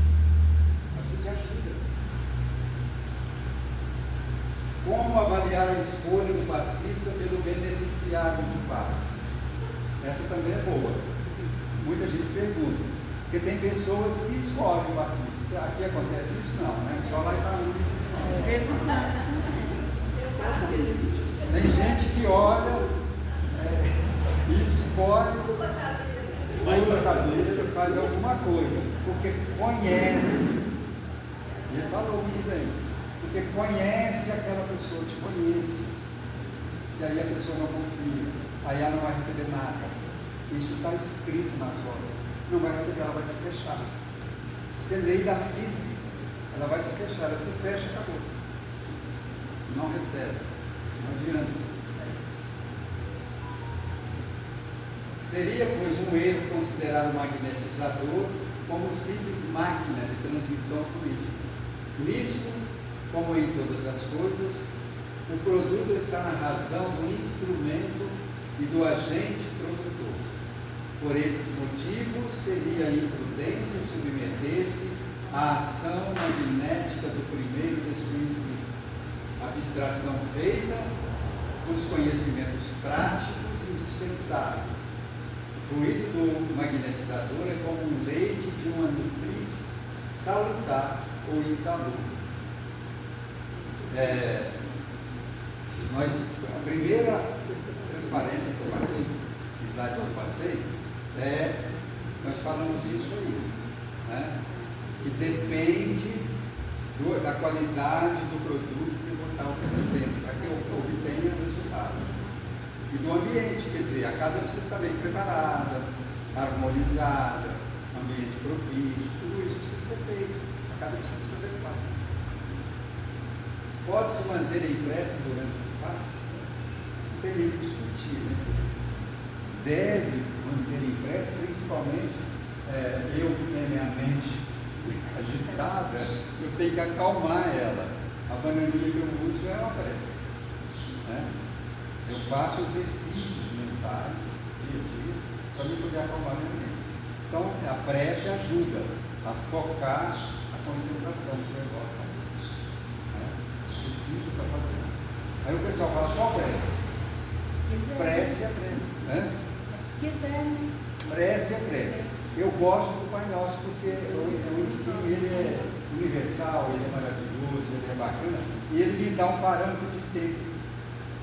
Ela precisa de ajuda. Como avaliar a escolha do passista pelo beneficiário do passe? Essa também é boa. Muita gente pergunta. Porque tem pessoas que escolhem o passista. Aqui acontece isso? Não, né? Só lá está Tem gente que olha e escolhe, pula a cadeira, faz alguma coisa, porque conhece. Ele falou muito bem. Porque conhece aquela pessoa, te conhece. E aí a pessoa não confia. Aí ela não vai receber nada. Isso está escrito nas obras. Não vai receber, ela vai se fechar. Isso é lei da física. Ela vai se fechar, ela se fecha, acabou. Não recebe. Não adianta. Seria, pois, um erro considerar o magnetizador como simples máquina de transmissão fluídica. Nisto, como em todas as coisas, o produto está na razão do instrumento e do agente produtor. Por esses motivos, seria imprudência submeter-se à ação magnética do primeiro desconhecido, abstração feita dos conhecimentos práticos indispensáveis. O fluido do magnetizador é como um leite de uma nutriz salutar ou insalubre. A primeira transparência que eu passei, slide que eu passei, nós falamos disso aí, né? Que depende da qualidade do produto que eu vou estar oferecendo, para que eu obtenha resultados. E do ambiente, quer dizer, a casa precisa estar bem preparada, harmonizada, ambiente propício, tudo isso precisa ser feito, a casa precisa ser adequada. Pode se manter impressa durante o passe? Não tem nem que discutir, né? Deve manter impressa, principalmente eu que tenho minha mente agitada, eu tenho que acalmar ela. A bananinha que eu uso é uma prece, né? Eu faço exercícios mentais dia a dia para me poder acalmar minha mente. Então a prece ajuda a focar a concentração que eu evoco, né? Preciso estar fazendo. Aí o pessoal fala, qual prece? Prece é prece, né? Quiser, né? Prece é prece. Eu gosto do Pai Nosso porque o ensino ele é universal, ele é maravilhoso, ele é bacana e ele me dá um parâmetro de tempo.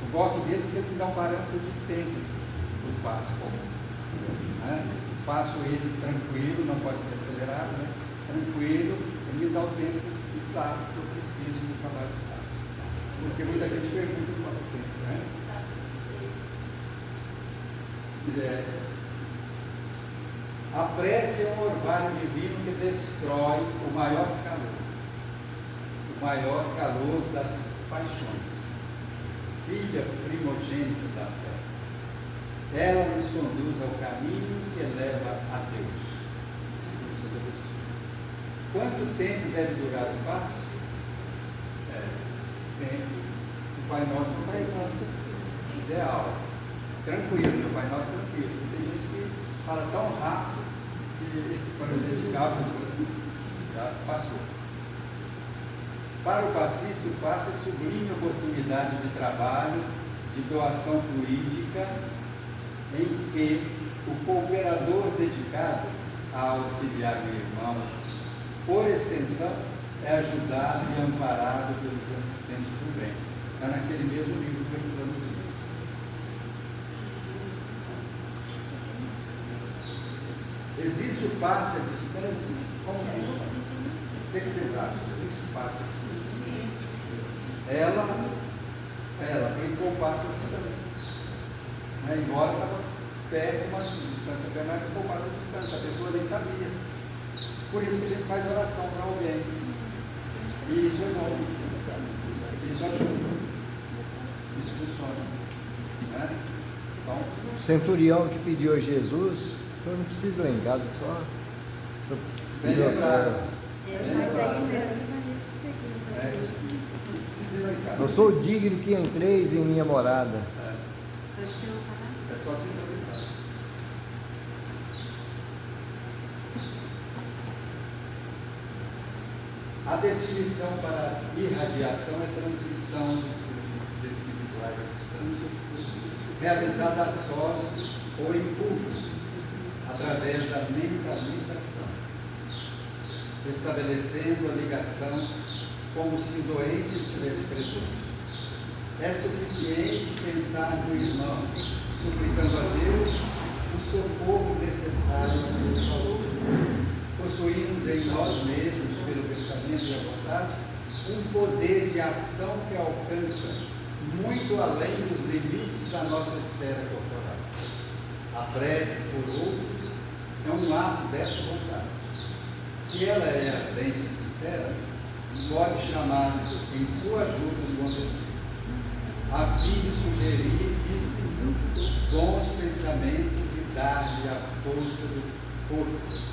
Eu gosto dele porque ele me dá um parâmetro de tempo do passo comum, né? Eu faço ele tranquilo, não pode ser acelerado, né? Tranquilo, ele me dá o tempo e sabe que eu preciso do trabalho de passo. Porque muita gente pergunta qual é o tempo, né? A prece é um orvalho divino que destrói o maior calor das paixões, filha primogênita da fé. Ela nos conduz ao caminho que leva a Deus. Quanto tempo deve durar o passe? Tempo. O Pai Nosso não vai ideal. Tranquilo, meu Pai Nosso tranquilo. Tem gente que fala tão rápido que quando a gente já passou. Para o passista, o passe é sublime oportunidade de trabalho, de doação fluídica, em que o cooperador dedicado a auxiliar o irmão, por extensão, é ajudado e amparado pelos assistentes do bem. Está naquele mesmo livro que revisamos isso. Existe o passe à distância? Como funciona? O que vocês acham? Existe o passe à distância? Ela aplicou o passe à distância. Né? Embora estava perto, mas distância perto, mas aplicou o passe à distância. A pessoa nem sabia. Por isso que a gente faz oração para alguém. E isso é bom. Isso ajuda. Isso funciona. Né? Então, o centurião que pediu a Jesus, o senhor não precisa ir lá em casa, só bem lembrado. Eu sou digno que entreis em minha morada. É só sintonizar. A definição para irradiação é transmissão dos espirituais à distância, realizada a sós ou em público, através da mentalização, estabelecendo a ligação como se o doente estivesse presente. É suficiente pensar no irmão, suplicando a Deus o socorro necessário à sua saúde. Possuímos em nós mesmos, pelo pensamento e a vontade, um poder de ação que alcança muito além dos limites da nossa esfera corporal. A prece por outros é um ato dessa vontade. Se ela é ardente e sincera, pode chamar em sua ajuda os bons espíritos, a fim de sugerir bons pensamentos e dar-lhe a força do corpo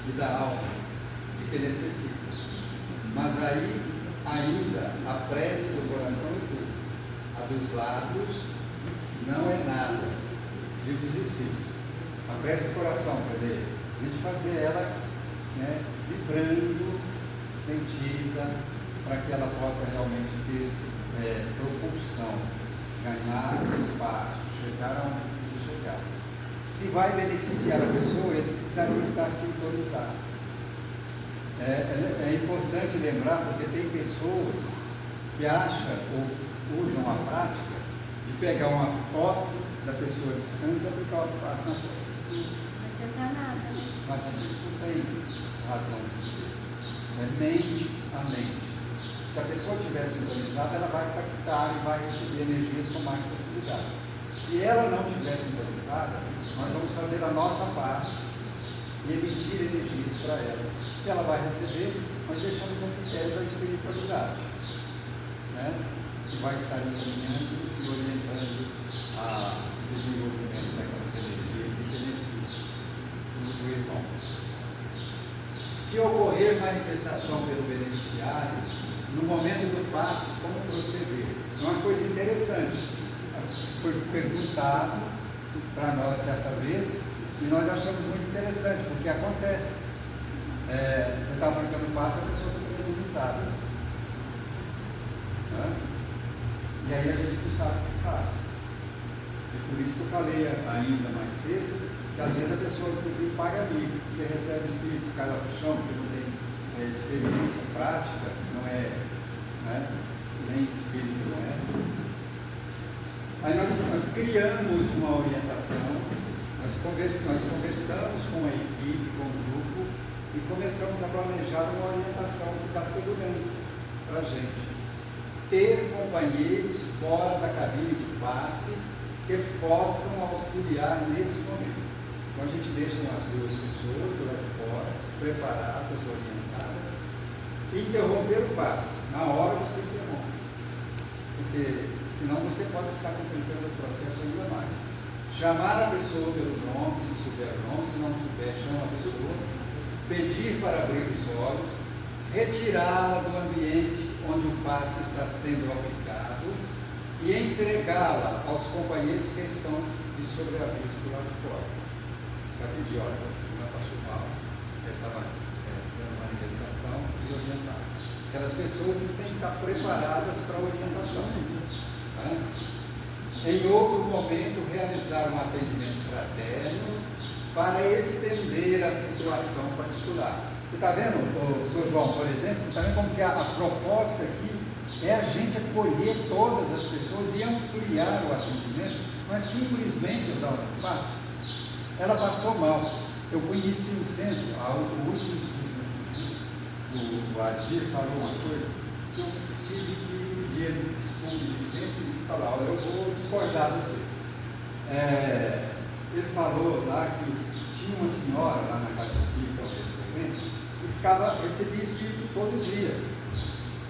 e da alma de que necessita. Mas aí ainda a prece do coração é tudo, a dos lábios não é nada. Livro dos Espíritos. A prece do coração, quer dizer, a gente fazer ela, né, vibrando, sentida, para que ela possa realmente ter propulsão, ganhar espaço, chegar aonde precisa chegar. Se vai beneficiar a pessoa, ele precisaria estar sintonizado. É importante lembrar, porque tem pessoas que acham ou usam a prática de pegar uma foto da pessoa à distância e aplicar o passo na foto. Não adianta nada, né? Mas isso não tem razão de ser. É mente a mente. Se a pessoa estiver sintonizada, ela vai captar e vai receber energias com mais facilidade. Se ela não estiver sintonizada, nós vamos fazer a nossa parte e emitir energias para ela. Se ela vai receber, nós deixamos a critério da espiritualidade, né? Que vai estar encaminhando e orientando o desenvolvimento daquelas energias e benefício do irmão. Se ocorrer manifestação pelo beneficiário, no momento do passe, como proceder? É uma coisa interessante. Foi perguntado para nós certa vez e nós achamos muito interessante, porque acontece. Você está marcando passe, a pessoa fica minimizada. Né? E aí a gente não sabe o que faz. E por isso que eu falei ainda mais cedo, que às vezes a pessoa, inclusive, paga amigo, porque recebe espírito, cai lá no chão, porque não tem experiência prática, não é, né? Nem espírito não é. Aí nós criamos uma orientação, nós conversamos com a equipe, com o grupo, e começamos a planejar uma orientação que dá segurança para a gente. Ter companheiros fora da cabine de passe que possam auxiliar nesse momento. Então a gente deixa as duas pessoas do lado de fora, preparadas, orientadas, e interromper o passe. Na hora você interrompe. Porque senão você pode estar complicando o processo ainda mais. Chamar a pessoa pelo nome, se souber o nome, se não souber, chama a pessoa, pedir para abrir os olhos, retirá-la do ambiente onde o passe está sendo aplicado e entregá-la aos companheiros que estão de sobreaviso do lado de fora. Para pedir, olha, não passou mal, estava dando manifestação e orientar. Aquelas pessoas têm que estar preparadas para a orientação. Né? Em outro momento, realizar um atendimento fraterno para estender a situação particular. Você está vendo, o Sr. João, por exemplo, está vendo como que a proposta aqui é a gente acolher todas as pessoas e ampliar o atendimento, não é simplesmente eu dar um passe. Ela passou mal. Eu conheci o centro, o último estudo, o Adir falou uma coisa, eu tive que pedir desculpa, licença e falar, olha, eu vou discordar de você. Ele falou lá que tinha uma senhora lá na casa espírita, que recebia espírito todo dia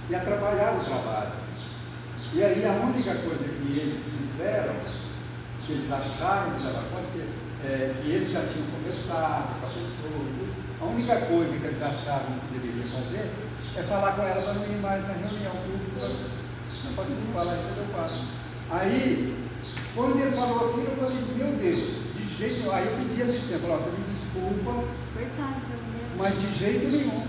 e atrapalhava o trabalho. E aí a única coisa que eles fizeram, que eles acharam que dava conta, que eles já tinham conversado com a pessoa, a única coisa que eles achavam que deveriam fazer é falar com ela para não ir mais na reunião pública, não participar lá, isso é o que eu faço. Aí, quando ele falou aquilo, eu falei, meu Deus, de jeito, aí eu pedi a licença, falei, você me desculpa, mas de jeito nenhum,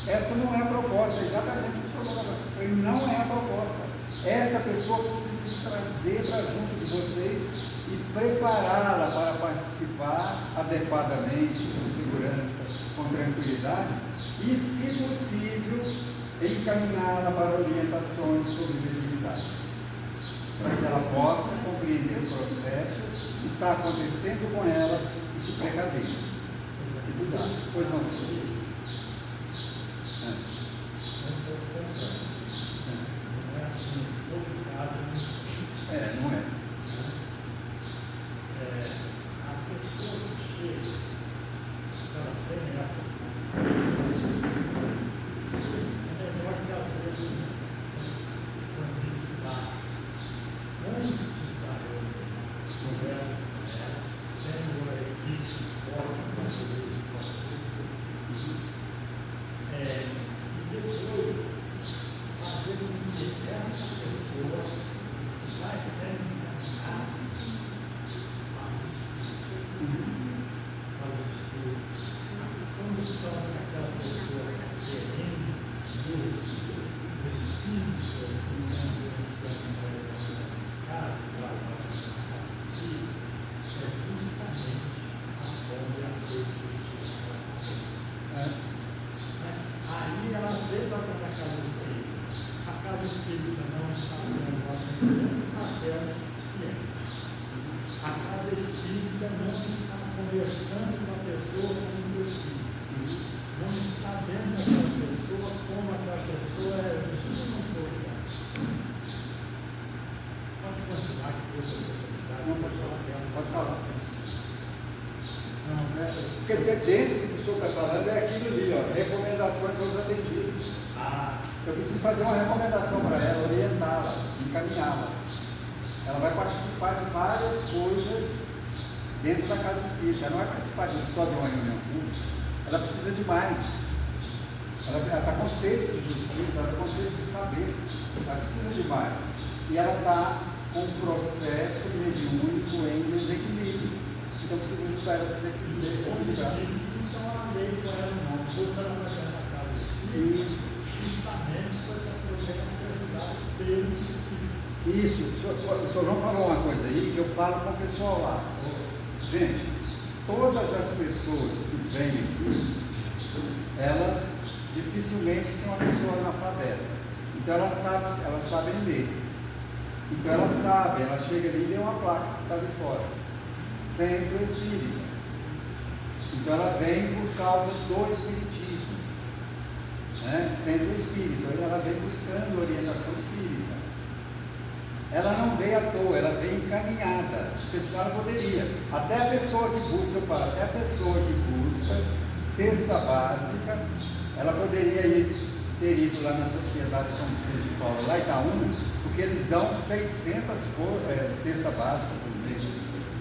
essa não é a proposta, é exatamente o que o senhor falou, não é a proposta. Essa pessoa precisa se trazer para junto de vocês e prepará-la para participar adequadamente, com segurança, com tranquilidade e, se possível, encaminhá-la para orientações sobre legitimidade, para que ela possa compreender o processo que está acontecendo com ela e se precaver. Se cuidar. Pois não, senhor. Não é assim, em todo caso, Não é. A pessoa que chega, ela tem essas coisas. É melhor que às vezes, quando a gente passa, antes da reunião, conversa com ela, tem uma equipe que possa fazer isso com a pessoa. E depois, casa espírita não está dando atendimento, papel suficiente. A casa espírita não está conversando com a pessoa como precisa. Não está vendo aquela pessoa como aquela pessoa é de suma importância. Pode continuar que eu Não, pode falar. Não, Porque dentro do que o senhor está falando é aquilo ali, ó, recomendações aos atendidos. Eu preciso fazer uma recomendação para ela, orientá-la, encaminhá-la. Ela vai participar de várias coisas dentro da casa espírita. Ela não vai participar só de uma reunião pública. Ela precisa de mais. Ela está com sede de justiça, ela está com sede de saber. Ela precisa de mais. E ela está com um processo mediúnico em desequilíbrio. Então precisa ajudar ela a se equilibrar. Então a lei com ela não. Depois ela vai dar na casa espírita. Isso. Justamente para poder ser ajudado pelos espíritos. Isso, o senhor João falou uma coisa aí que eu falo com o pessoal lá. Gente, todas as pessoas que vêm aqui, elas dificilmente têm uma pessoa analfabeta. Então elas sabem ler. Então ela chega ali e lê uma placa que está ali fora. Centro Espírita. Então ela vem por causa do Espiritismo. Centro Espírita. Então ela vem buscando orientação espírita. Ela não veio à toa, ela veio encaminhada, porque senão ela poderia. Até a pessoa que busca, eu falo, até a pessoa que busca cesta básica, ela poderia ter ido lá na Sociedade São Vicente de Paulo, lá em Itaúna, porque eles dão 600 cesta básica por mês,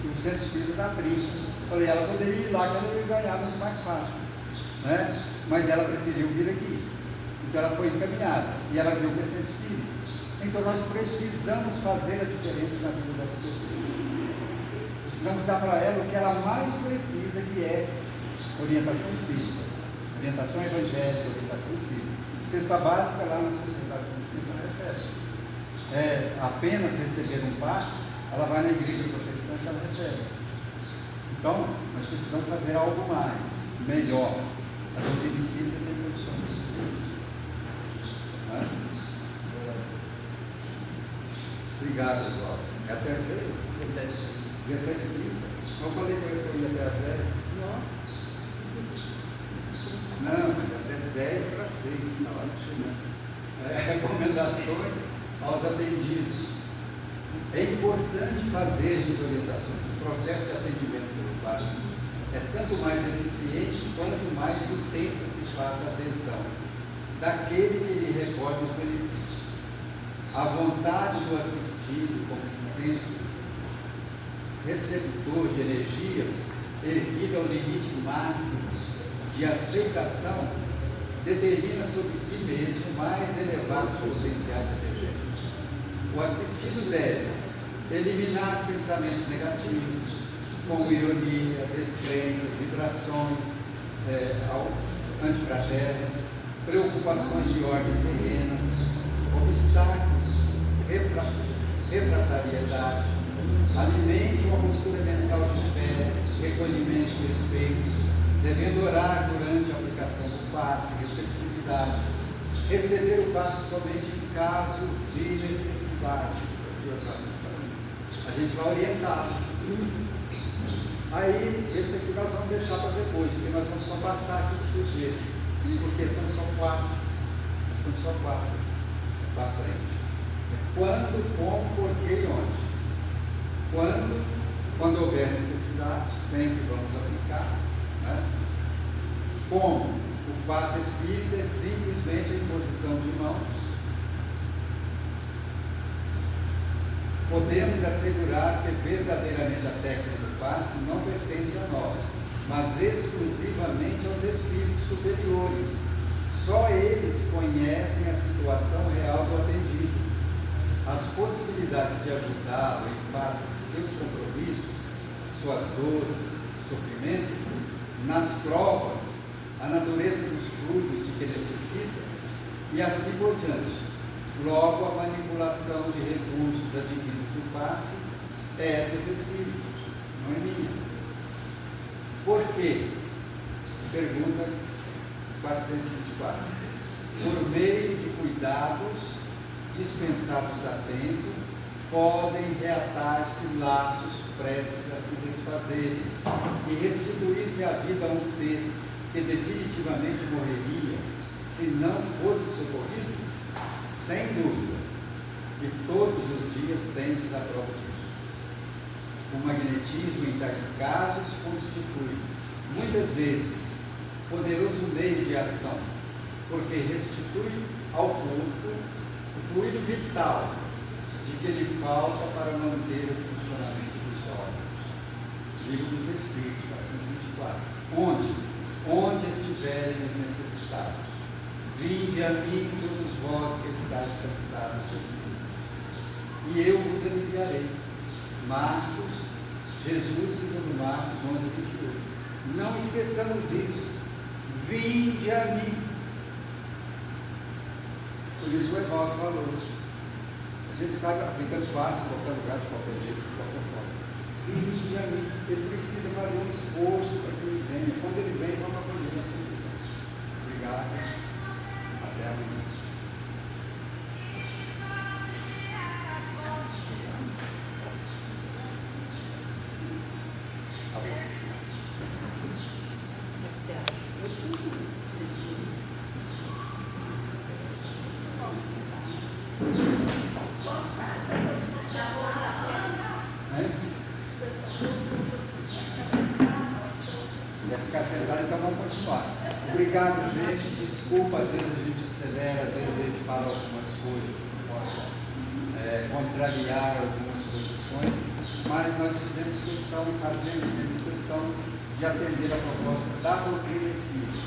e o Centro Espírita dá 30. Eu falei, ela poderia ir lá, que ela ia ganhar muito mais fácil, né? Mas ela preferiu vir aqui. Então ela foi encaminhada, e ela viu que é Centro Espírita. Então nós precisamos fazer a diferença na vida das pessoas. Precisamos dar para ela o que ela mais precisa, que é orientação espírita, orientação evangélica, orientação espírita. Cesta básica lá na Sociedade São Vicente ela recebe. Apenas receber um passe, ela vai na igreja protestante e ela recebe. Então, nós precisamos fazer algo mais, melhor. A doutrina espírita tem condições de fazer isso. Obrigado, Eduardo. É até 17h30. Eu falei que eu respondi até às 10. Não, até 10 para 6. Está lá chegando. Recomendações aos atendidos. É importante fazermos orientações. O processo de atendimento pelo passe é tanto mais eficiente quanto mais intensa se faça a atenção daquele que lhe recorde os benefícios. A vontade do assistido, como sempre, receptor de energias, erguida ao limite máximo de aceitação, determina sobre si mesmo mais elevados potenciais energéticos. O assistido deve eliminar pensamentos negativos, como ironia, descrenças, vibrações antifraternas, preocupações de ordem terrena, obstáculos, refratariedade. Alimente uma postura mental de fé, recolhimento e respeito, devendo orar durante a aplicação do passe, receptividade, receber o passe somente em casos de necessidade. A gente vai orientar. Aí, esse aqui nós vamos deixar para depois, porque nós vamos só passar aqui para vocês verem, porque são só 4. Nós estamos só 4 para frente. Quando, como, porquê e onde. Quando houver necessidade, sempre vamos aplicar. Né? Como? O passe espírita é simplesmente a imposição de mãos. Podemos assegurar que verdadeiramente a técnica do passe não pertence a nós, mas exclusivamente aos espíritos superiores. Só eles conhecem a situação real do atendido. As possibilidades de ajudá-lo em face de seus compromissos, suas dores, sofrimento, nas provas, a natureza dos fluidos de que necessita e assim por diante. Logo, a manipulação de recursos adquiridos do passe é dos espíritos, não é minha. Por quê? Pergunta 424. Por meio de cuidados dispensados a tempo, podem reatar-se laços prestes a se desfazerem e restituir-se a vida a um ser que definitivamente morreria se não fosse socorrido? Sem dúvida, e todos os dias tendes a prova disso. O magnetismo em tais casos constitui, muitas vezes, poderoso meio de ação, porque restitui ao corpo o fluido vital de que lhe falta para manter o funcionamento dos órgãos. Livro dos Espíritos, página 24. Onde estiverem os necessitados, vinde a mim todos vós que estáis cansados e oprimidos, e eu vos aliviarei. Marcos, Jesus segundo Marcos 11:28. Não esqueçamos disso. Vinde a mim. Por isso o Evaldo falou. A gente sabe aplicando passe em qualquer lugar, de qualquer jeito, de qualquer forma. Vinde a mim. Ele precisa fazer um esforço para que ele venha. Quando ele vem, vamos acolher. Obrigado. Até amanhã. Então vamos continuar. Obrigado, gente. Desculpa, às vezes a gente acelera, às vezes a gente fala algumas coisas que possam contrariar algumas posições, mas nós fizemos questão e fazemos sempre questão de atender a proposta da doutrina espírita.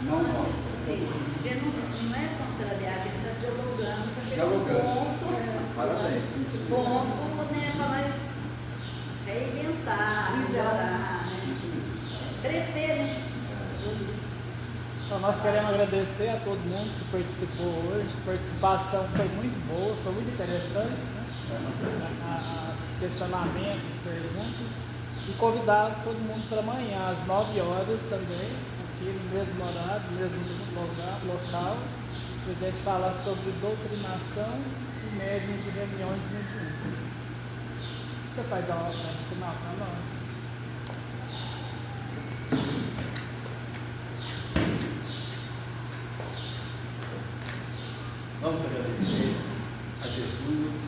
Não nós. Sim, não é contrariar, a gente está dialogando para chegar Dialogando. no ponto. Parabéns. Ponto, né, para nós reinventar, melhorar, né? Isso mesmo. Crescer, né? Então, nós queremos agradecer a todo mundo que participou hoje. A participação foi muito boa, foi muito interessante, né? Os questionamentos, as perguntas. E convidar todo mundo para amanhã, às 9 horas também, aqui no mesmo horário, no mesmo local, para a gente falar sobre doutrinação e médiuns de reuniões mediúnicas. Você faz a hora final para nós? Vamos agradecer a Jesus,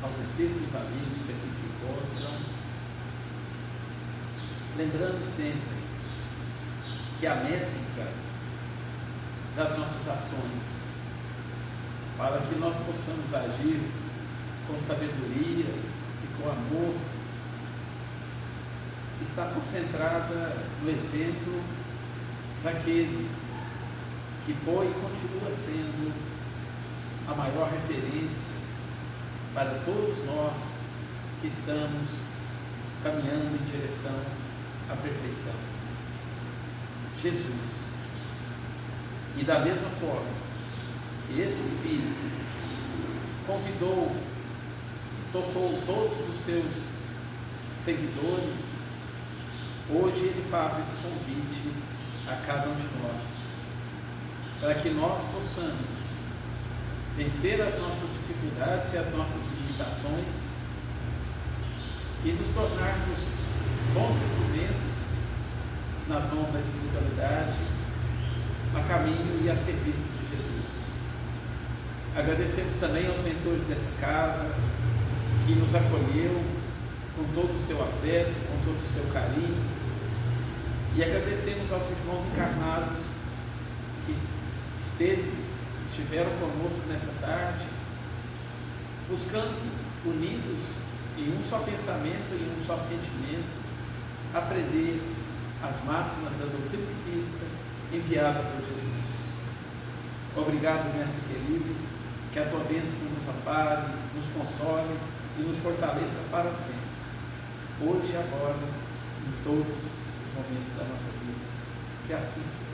aos espíritos amigos que aqui se encontram, lembrando sempre que a métrica das nossas ações, para que nós possamos agir com sabedoria e com amor, está concentrada no exemplo daquele que foi e continua sendo a maior referência para todos nós que estamos caminhando em direção à perfeição. Jesus. E da mesma forma que esse Espírito convidou, tocou todos os seus seguidores, hoje ele faz esse convite a cada um de nós, para que nós possamos vencer as nossas dificuldades e as nossas limitações e nos tornarmos bons instrumentos nas mãos da espiritualidade, a caminho e a serviço de Jesus. Agradecemos também aos mentores dessa casa, que nos acolheu com todo o seu afeto, com todo o seu carinho, e agradecemos aos irmãos encarnados que estiveram conosco nessa tarde, buscando, unidos em um só pensamento e em um só sentimento, aprender as máximas da doutrina espírita enviada por Jesus. Obrigado, mestre querido, que a tua bênção nos ampare, nos console e nos fortaleça para sempre, hoje e agora, em todos os momentos da nossa vida. Que assim seja.